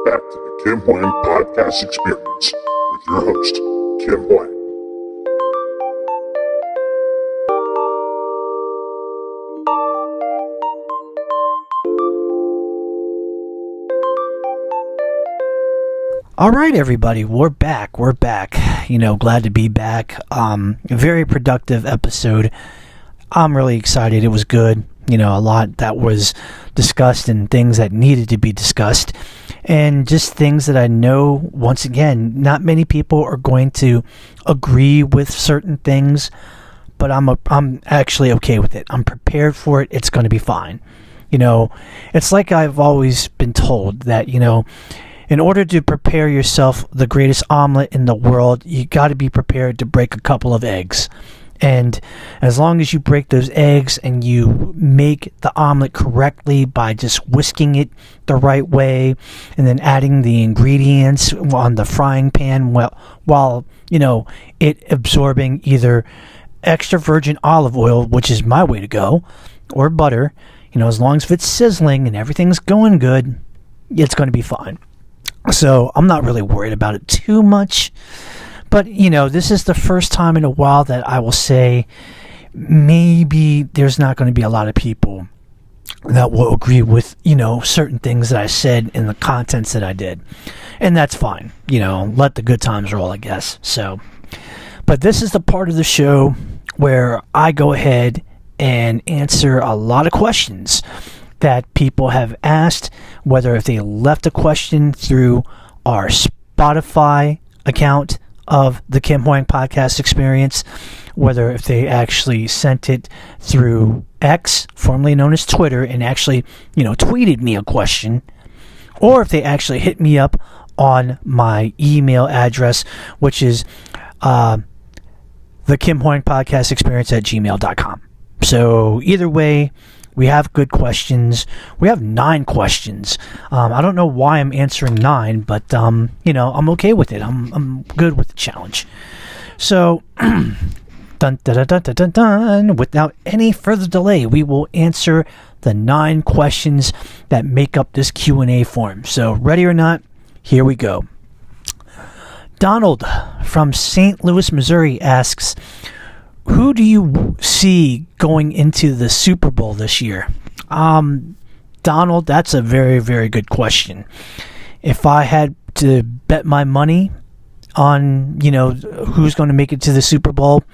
back to the Kim Hoang Podcast Experience with your host, Kim Hoang. All right, everybody, we're back. You know, glad to be back. A very productive episode. I'm really excited. It was good. You know, a lot that was discussed and things that needed to be discussed. And just things that I know, once again, not many people are going to agree with certain things, but I'm actually okay with it. I'm prepared for it. It's going to be fine. You know, it's like I've always been told that, you know, in order to prepare yourself the greatest omelet in the world, you got to be prepared to break a couple of eggs. And as long as you break those eggs and you make the omelet correctly by just whisking it the right way and then adding the ingredients on the frying pan while you know, it absorbing either extra virgin olive oil, which is my way to go, or butter, you know, as long as it's sizzling and everything's going good, it's going to be fine. So I'm not really worried about it too much. But, you know, this is the first time in a while that I will say maybe there's not going to be a lot of people that will agree with, you know, certain things that I said in the contents that I did. And that's fine. You know, let the good times roll, I guess. So, but this is the part of the show where I go ahead and answer a lot of questions that people have asked, whether if they left a question through our Spotify account of the Kim Hoang Podcast Experience, whether if they actually sent it through X, formerly known as Twitter, and actually, you know, tweeted me a question, or if they actually hit me up on my email address, which is the Kim Hoang Podcast Experience at gmail.com. So either way, We have good questions. We have 9 questions. I don't know why I'm answering 9, but I'm okay with it. I'm good with the challenge. So, dun, dun, dun, dun, dun, dun, dun. Without any further delay, we will answer the 9 questions that make up this Q&A form. So, ready or not, here we go. Donald from St. Louis, Missouri asks, who do you see going into the Super Bowl this year? Donald, that's a very, very good question. If I had to bet my money on, who's going to make it to the Super Bowl,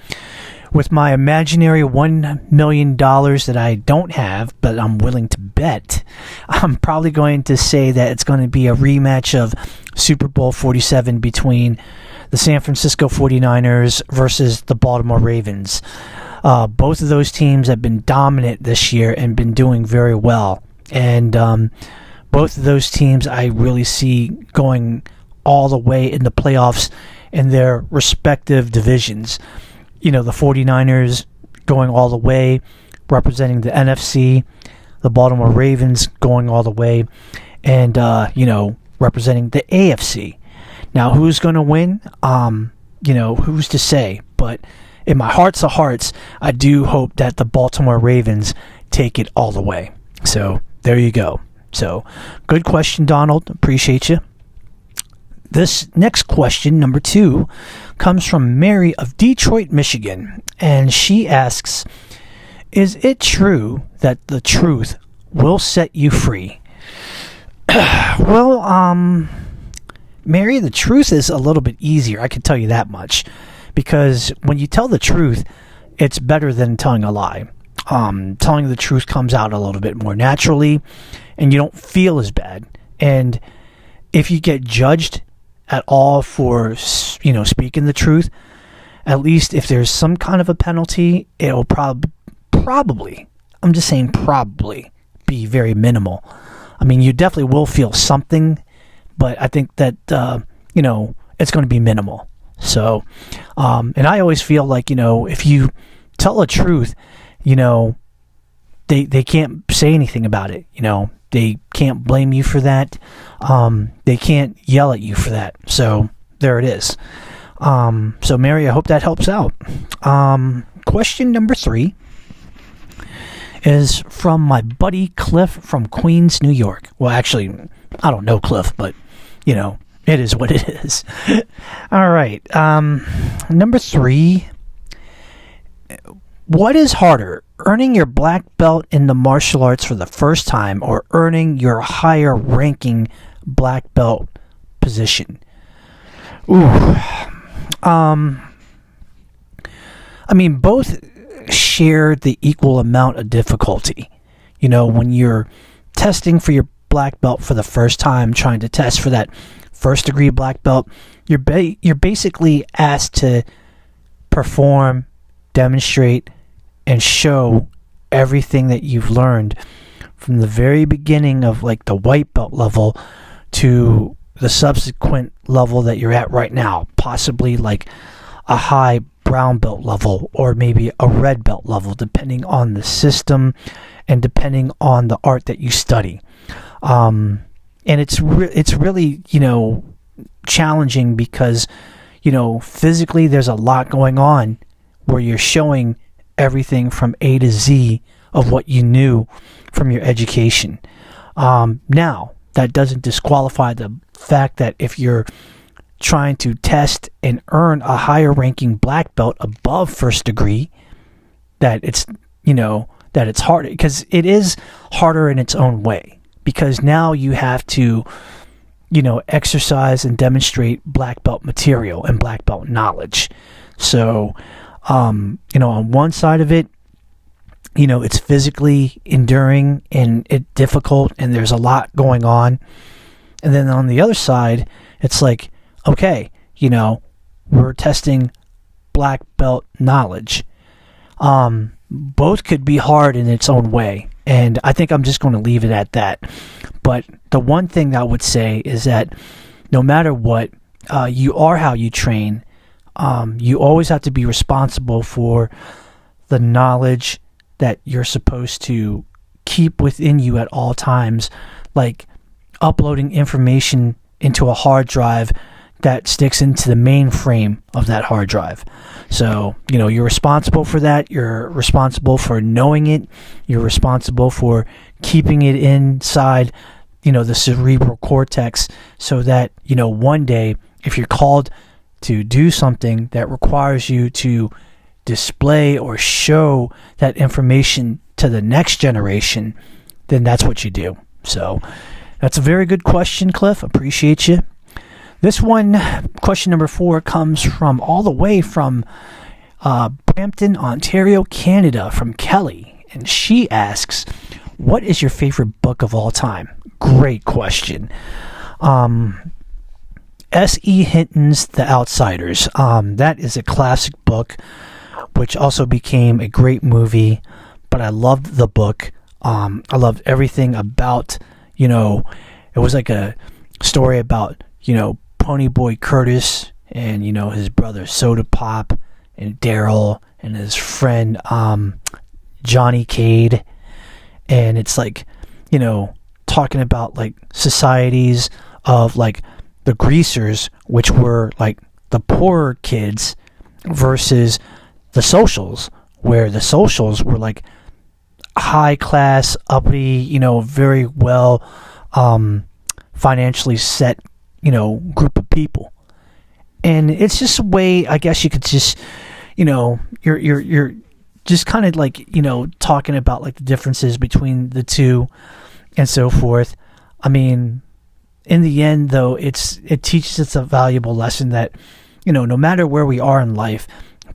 with my imaginary $1 million that I don't have, but I'm willing to bet, I'm probably going to say that it's going to be a rematch of Super Bowl 47 between the San Francisco 49ers versus the Baltimore Ravens. Both of those teams have been dominant this year and been doing very well. And both of those teams I really see going all the way in the playoffs in their respective divisions. The 49ers going all the way, representing the NFC. The Baltimore Ravens going all the way, and, representing the AFC. Now, who's going to win? Who's to say? But in my hearts of hearts, I do hope that the Baltimore Ravens take it all the way. So, there you go. So, good question, Donald. Appreciate you. This next question, number 2, comes from Mary of Detroit, Michigan. And she asks, is it true that the truth will set you free? Well, Mary, the truth is a little bit easier, I can tell you that much. Because when you tell the truth, it's better than telling a lie. Telling the truth comes out a little bit more naturally, and you don't feel as bad. And if you get judged at all for, speaking the truth, at least if there's some kind of a penalty, it'll probably, I'm just saying probably, be very minimal. I mean, you definitely will feel something, but I think that, it's going to be minimal. So, and I always feel like, if you tell the truth, they can't say anything about it, They can't blame you for that. They can't yell at you for that. So, there it is. So, Mary, I hope that helps out. Question number 3 is from my buddy Cliff from Queens, New York. Well, actually, I don't know Cliff, but, it is what it is. All right. Number 3. What is harder, earning your black belt in the martial arts for the first time or earning your higher ranking black belt position? Both share the equal amount of difficulty. When you're testing for your black belt for the first time, trying to test for that first degree black belt, you're basically asked to perform, demonstrate, and show everything that you've learned from the very beginning of like the white belt level to the subsequent level that you're at right now, possibly like a high brown belt level or maybe a red belt level, depending on the system and depending on the art that you study. And it's really, challenging because, physically there's a lot going on where you're showing everything from A to Z of what you knew from your education. Now, that doesn't disqualify the fact that if you're trying to test and earn a higher ranking black belt above first degree, that it's harder, because it is harder in its own way, because now you have to exercise and demonstrate black belt material and black belt knowledge. So on one side of it, it's physically enduring and it's difficult and there's a lot going on. And then on the other side, it's like, okay, we're testing black belt knowledge. Both could be hard in its own way. And I think I'm just going to leave it at that. But the one thing I would say is that no matter what, you are how you train. You always have to be responsible for the knowledge that you're supposed to keep within you at all times, like uploading information into a hard drive that sticks into the mainframe of that hard drive. So, you're responsible for that. You're responsible for knowing it. You're responsible for keeping it inside, the cerebral cortex, so that, one day, if you're called to do something that requires you to display or show that information to the next generation, then that's what you do. So that's a very good question, Cliff. Appreciate you. This one, question number 4, comes from all the way from Brampton, Ontario, Canada, from Kelly. And she asks, what is your favorite book of all time? Great question. S.E. Hinton's The Outsiders. That is a classic book, which also became a great movie. But I loved the book. I loved everything about, it was like a story about, Ponyboy Curtis and, his brother Soda Pop and Daryl and his friend Johnny Cade. And it's like, talking about like societies of like the greasers, which were like the poorer kids, versus the socials, where the socials were like high class, uppity, very well financially set, group of people. And it's just a way, I guess you could just, you're just kind of like, talking about like the differences between the two and so forth. I mean, in the end, though, it teaches us a valuable lesson that, no matter where we are in life,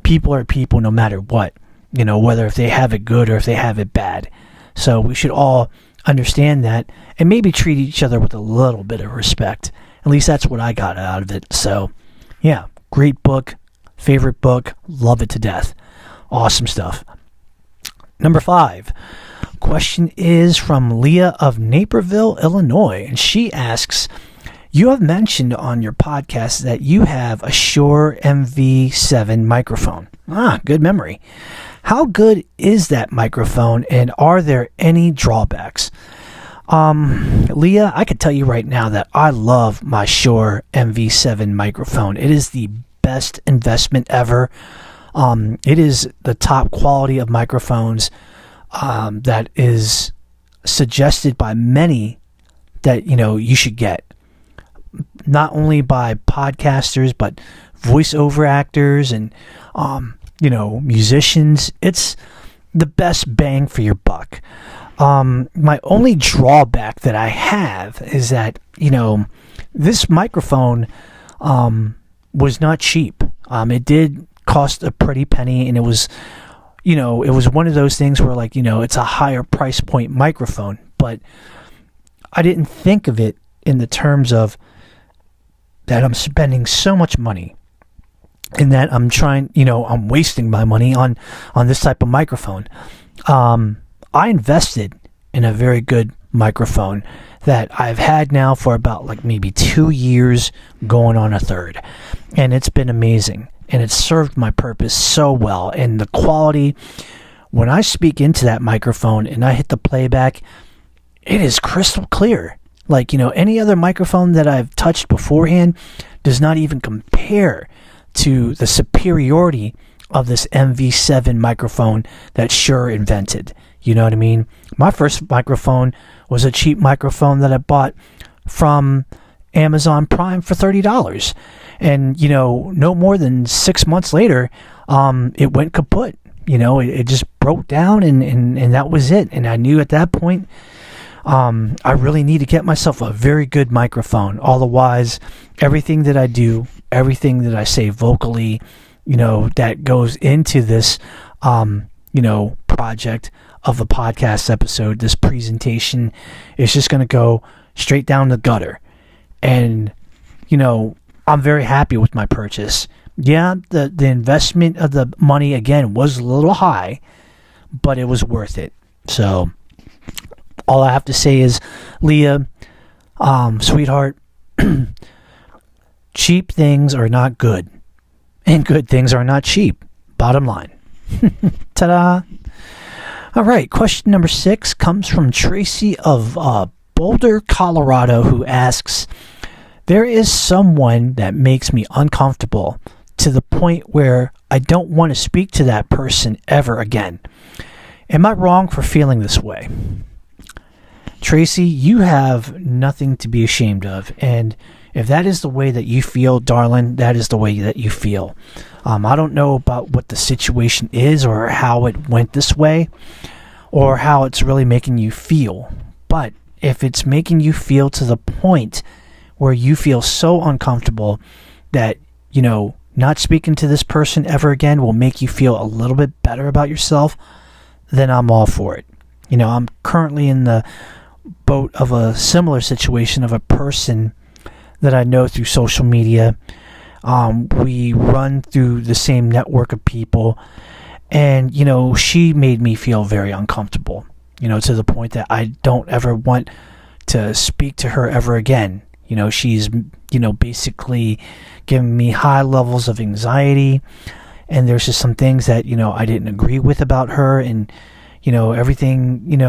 people are people no matter what, whether if they have it good or if they have it bad. So we should all understand that and maybe treat each other with a little bit of respect. At least that's what I got out of it. So, yeah, great book, favorite book, love it to death. Awesome stuff. Number 5. Question is from Leah of Naperville, Illinois, and she asks, you have mentioned on your podcast that you have a Shure MV7 microphone. Good memory. How good is that microphone, and are there any drawbacks? Leah, I could tell you right now that I love my Shure MV7 microphone. It is the best investment ever. It is the top quality of microphones that is suggested by many that, you should get. Not only by podcasters, but voiceover actors and, musicians. It's the best bang for your buck. My only drawback that I have is that, this microphone was not cheap. It did cost a pretty penny, and it was, it was one of those things where, like, it's a higher price point microphone, but I didn't think of it in the terms of that I'm spending so much money and that I'm trying, I'm wasting my money on this type of microphone. I invested in a very good microphone that I've had now for about like maybe 2 years, going on a third. And it's been amazing. And it's served my purpose so well. And the quality, when I speak into that microphone and I hit the playback, it is crystal clear. Like, any other microphone that I've touched beforehand does not even compare to the superiority of this MV7 microphone that Shure invented. You know what I mean? My first microphone was a cheap microphone that I bought from Amazon Prime for $30. And, no more than 6 months later, it went kaput. It just broke down and that was it. And I knew at that point, I really need to get myself a very good microphone. Otherwise, everything that I do, everything that I say vocally, that goes into this, project of the podcast episode, this presentation, is just going to go straight down the gutter. And, I'm very happy with my purchase. Yeah, the investment of the money, again, was a little high, but it was worth it. So all I have to say is, Leah, sweetheart, cheap things are not good, and good things are not cheap. Bottom line. Ta-da! All right, question number 6 comes from Tracy of Boulder, Colorado, who asks, there is someone that makes me uncomfortable to the point where I don't want to speak to that person ever again. Am I wrong for feeling this way? Tracy, you have nothing to be ashamed of, and if that is the way that you feel, darling, that is the way that you feel. I don't know about what the situation is or how it went this way or how it's really making you feel, but if it's making you feel to the point where you feel so uncomfortable that, not speaking to this person ever again will make you feel a little bit better about yourself, then I'm all for it. I'm currently in the boat of a similar situation of a person that I know through social media. We run through the same network of people, and she made me feel very uncomfortable, to the point that I don't ever want to speak to her ever again. She's basically giving me high levels of anxiety, and there's just some things that I didn't agree with about her, and everything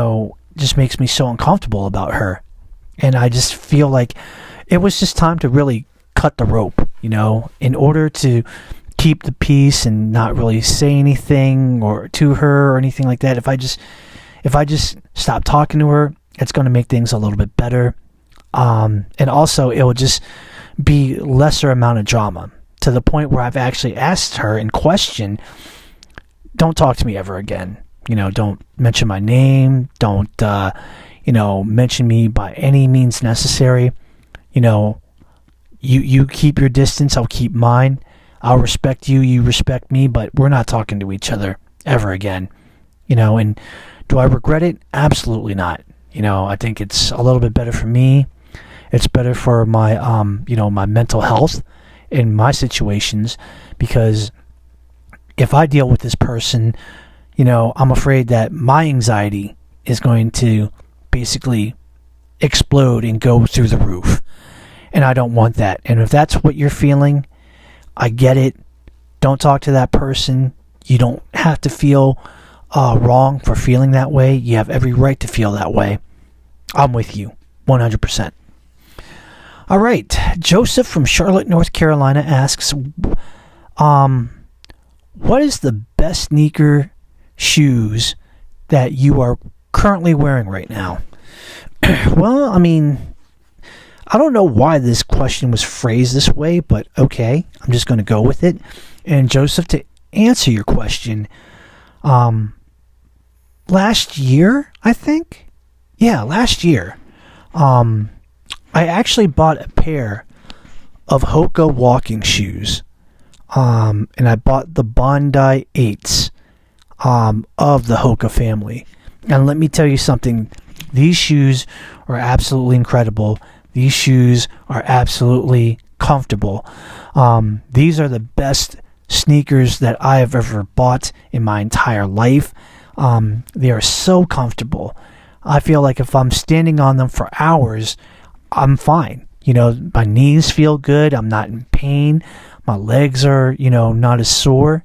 just makes me so uncomfortable about her. And I just feel like it was just time to really cut the rope, in order to keep the peace and not really say anything or to her or anything like that. If I just stop talking to her, it's going to make things a little bit better. And also it will just be lesser amount of drama, to the point where I've actually asked her in question, don't talk to me ever again. Don't mention my name. Don't, mention me by any means necessary. You keep your distance. I'll keep mine. I'll respect you. You respect me, but we're not talking to each other ever again. And do I regret it? Absolutely not. I think it's a little bit better for me. It's better for my, my mental health in my situations, because if I deal with this person, I'm afraid that my anxiety is going to basically explode and go through the roof. And I don't want that. And if that's what you're feeling, I get it. Don't talk to that person. You don't have to feel wrong for feeling that way. You have every right to feel that way. I'm with you 100%. All right. Joseph from Charlotte, North Carolina asks, what is the best sneaker shoes that you are currently wearing right now? Well, I don't know why this question was phrased this way, but okay, I'm just going to go with it. And Joseph, to answer your question, last year, I think? Yeah, last year, I actually bought a pair of Hoka walking shoes, and I bought the Bondi 8s of the Hoka family. And let me tell you something, these shoes are absolutely incredible. These shoes are absolutely comfortable. These are the best sneakers that I have ever bought in my entire life. They are so comfortable. I feel like if I'm standing on them for hours, I'm fine. My knees feel good. I'm not in pain. My legs are, not as sore.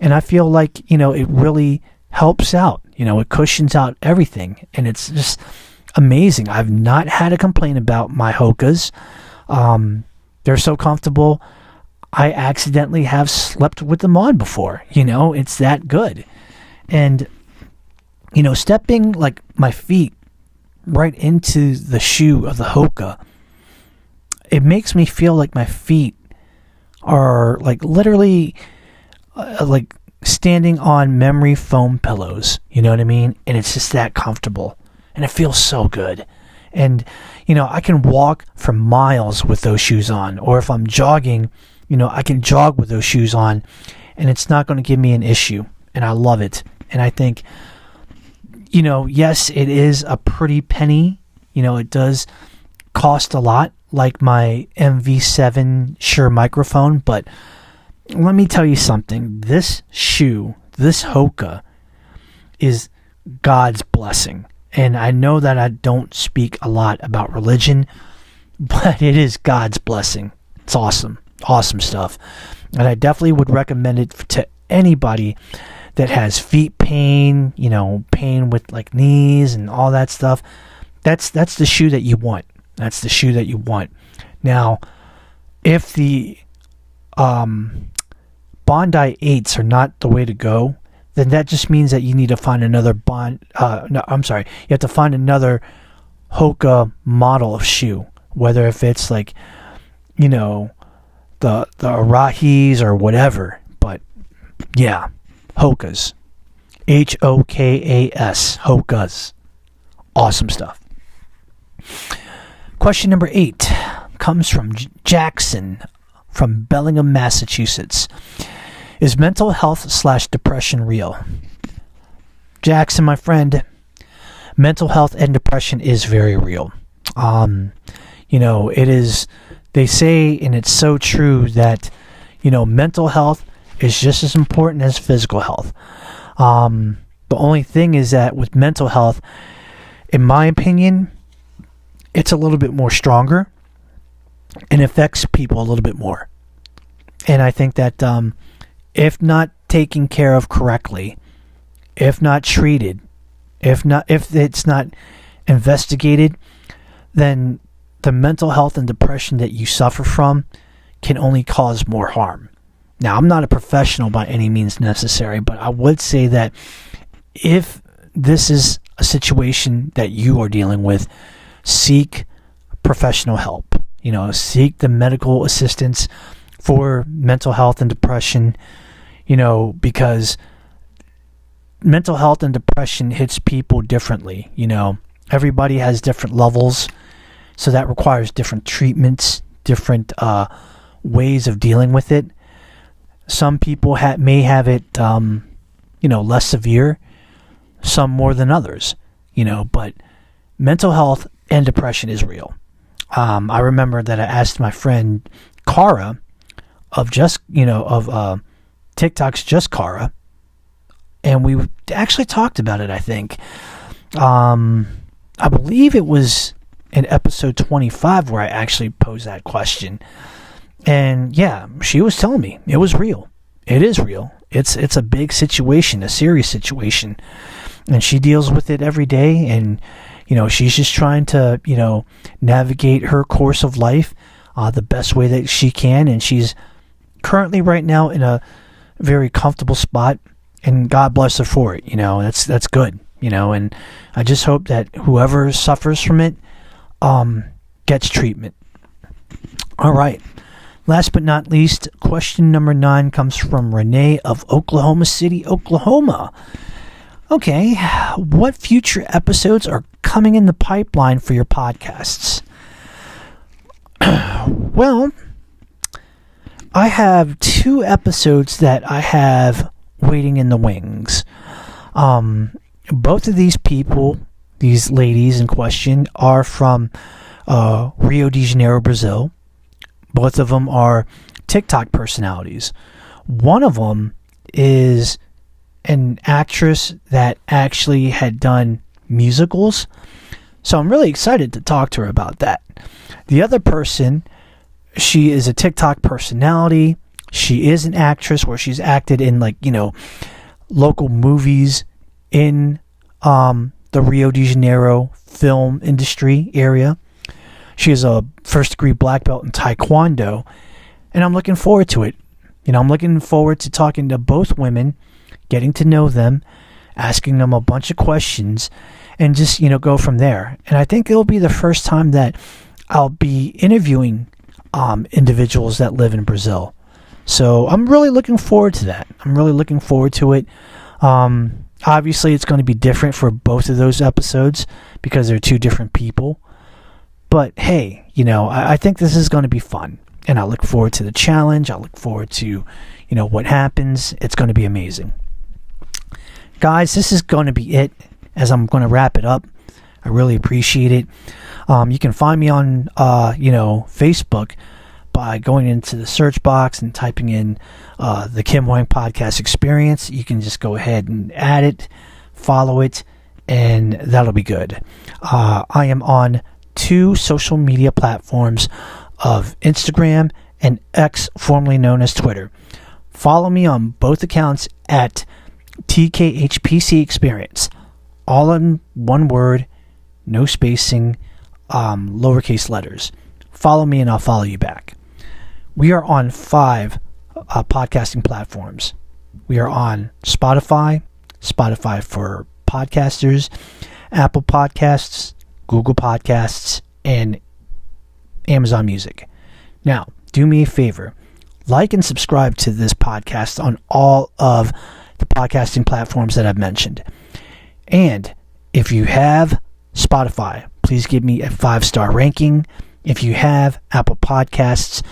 And I feel like, it really helps out. It cushions out everything. And it's just amazing. I've not had a complaint about my Hokas. They're so comfortable. I accidentally have slept with them on before. It's that good. And, stepping like my feet right into the shoe of the Hoka, it makes me feel like my feet are like literally like standing on memory foam pillows. You know what I mean? And it's just that comfortable. And it feels so good. And, I can walk for miles with those shoes on. Or if I'm jogging, I can jog with those shoes on. And it's not going to give me an issue. And I love it. And I think, yes, it is a pretty penny. It does cost a lot, like my MV7 Shure microphone. But let me tell you something. This shoe, this Hoka, is God's blessing. And I know that I don't speak a lot about religion, but it is God's blessing. It's awesome. Awesome stuff. And I definitely would recommend it to anybody that has feet pain, pain with like knees and all that stuff, that's the shoe that you want. That's the shoe that you want. Now, if the Bondi 8s are not the way to go, then that just means that you need to find another you have to find another Hoka model of shoe, whether if it's like, the Arahis or whatever. But yeah, Hokas. Hokas. Hokas. Awesome stuff. Question number 8 comes from Jackson from Bellingham, Massachusetts. Is mental health / depression real? Jackson, my friend, mental health and depression is very real. It is, they say, and it's so true that, mental health is just as important as physical health. The only thing is that with mental health, in my opinion, it's a little bit more stronger and affects people a little bit more. And I think that if not taken care of correctly, if not treated, if it's not investigated, then the mental health and depression that you suffer from can only cause more harm. Now, I'm not a professional by any means necessary, but I would say that if this is a situation that you are dealing with, seek professional help. Seek the medical assistance for mental health and depression, because mental health and depression hits people differently. Everybody has different levels, so that requires different treatments, different ways of dealing with it. Some people may have it, less severe, some more than others, but mental health and depression is real. I remember that I asked my friend Cara of TikTok's Just Cara, and we actually talked about it, I think. I believe it was in episode 25 where I actually posed that question. And yeah, she was telling me it was real. It is real. It's a big situation, a serious situation. And she deals with it every day, and she's just trying to, navigate her course of life the best way that she can. And she's currently right now in a very comfortable spot, and God bless her for it. That's good. And I just hope that whoever suffers from it gets treatment. All right. Last but not least, question number 9 comes from Renee of Oklahoma City, Oklahoma. Okay, what future episodes are coming in the pipeline for your podcasts? Well, I have 2 episodes that I have waiting in the wings. Both of these people, these ladies in question, are from Rio de Janeiro, Brazil. Both of them are TikTok personalities. One of them is an actress that actually had done musicals. So I'm really excited to talk to her about that. The other person, she is a TikTok personality. She is an actress where she's acted in local movies in the Rio de Janeiro film industry area. She is a first-degree black belt in Taekwondo, and I'm looking forward to it. I'm looking forward to talking to both women, getting to know them, asking them a bunch of questions, and just, go from there. And I think it'll be the first time that I'll be interviewing individuals that live in Brazil. So I'm really looking forward to that. I'm really looking forward to it. Obviously, it's going to be different for both of those episodes because they're 2 different people. But hey, I think this is going to be fun. And I look forward to the challenge. I look forward to, what happens. It's going to be amazing. Guys, this is going to be it as I'm going to wrap it up. I really appreciate it. You can find me on, Facebook by going into the search box and typing in the Kim Hoang Podcast Experience. You can just go ahead and add it, follow it, and that'll be good. I am on 2 social media platforms of Instagram and X, formerly known as Twitter. Follow me on both accounts at TKHPC Experience. All in one word, no spacing, lowercase letters. Follow me and I'll follow you back. We are on 5 podcasting platforms. We are on Spotify for podcasters, Apple Podcasts, Google Podcasts, and Amazon Music. Now, do me a favor. Like and subscribe to this podcast on all of the podcasting platforms that I've mentioned. And if you have Spotify, please give me a 5-star ranking. If you have Apple Podcasts,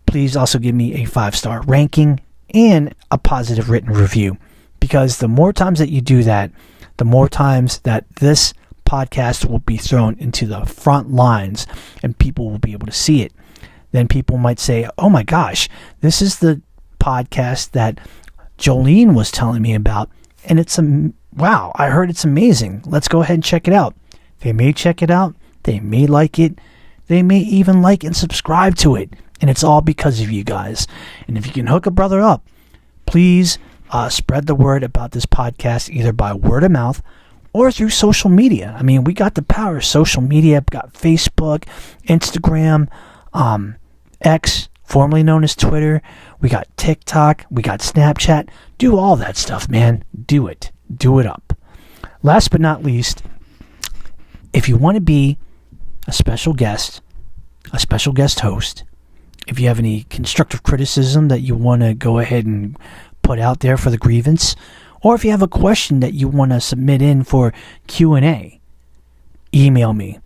please also give me a 5-star ranking and a positive written review. Because the more times that you do that, the more times that this podcast will be thrown into the front lines and people will be able to see it. Then people might say, oh my gosh, this is the podcast that Jolene was telling me about. And it's wow, I heard it's amazing. Let's go ahead and check it out. They may check it out. They may like it. They may even like and subscribe to it. And it's all because of you guys. And if you can hook a brother up, please spread the word about this podcast either by word of mouth or through social media. I mean, we got the power of social media. We got Facebook, Instagram, X, formerly known as Twitter. We got TikTok. We got Snapchat. Do all that stuff, man. Do it. Do it up. Last but not least, if you want to be a special guest host, if you have any constructive criticism that you want to go ahead and put out there for the grievance, or if you have a question that you want to submit in for Q&A, email me.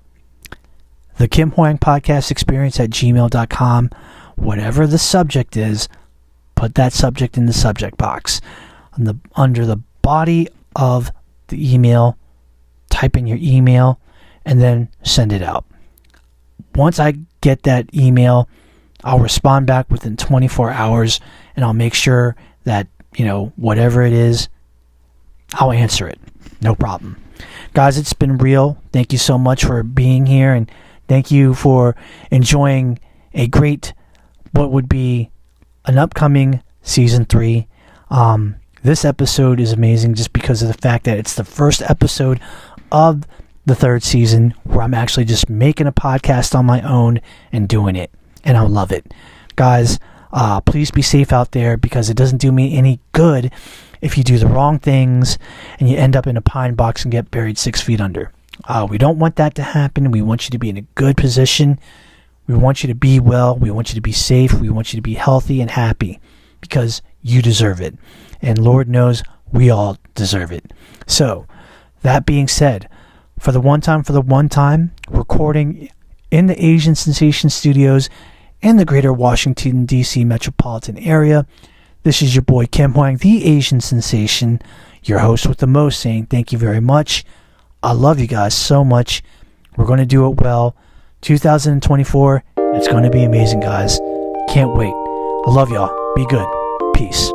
The Kim Hoang Podcast Experience at gmail.com. Whatever the subject is, put that subject in the subject box. Under the body of the email, type in your email, and then send it out. Once I get that email, I'll respond back within 24 hours, and I'll make sure that, whatever it is, I'll answer it. No problem. Guys, it's been real. Thank you so much for being here, and thank you for enjoying a great, what would be an upcoming season 3. This episode is amazing just because of the fact that it's the first episode of the 3rd season where I'm actually just making a podcast on my own and doing it. And I love it. Guys, please be safe out there because it doesn't do me any good if you do the wrong things and you end up in a pine box and get buried 6 feet under. We don't want that to happen. We want you to be in a good position. We want you to be well. We want you to be safe. We want you to be healthy and happy because you deserve it. And Lord knows we all deserve it. So, that being said, for the one time, recording in the Asian Sensation Studios in the greater Washington, D.C. metropolitan area, this is your boy Kim Hoang, the Asian Sensation, your host with the most, saying thank you very much. I love you guys so much. We're going to do it well. 2024, it's going to be amazing, guys. Can't wait. I love y'all. Be good. Peace.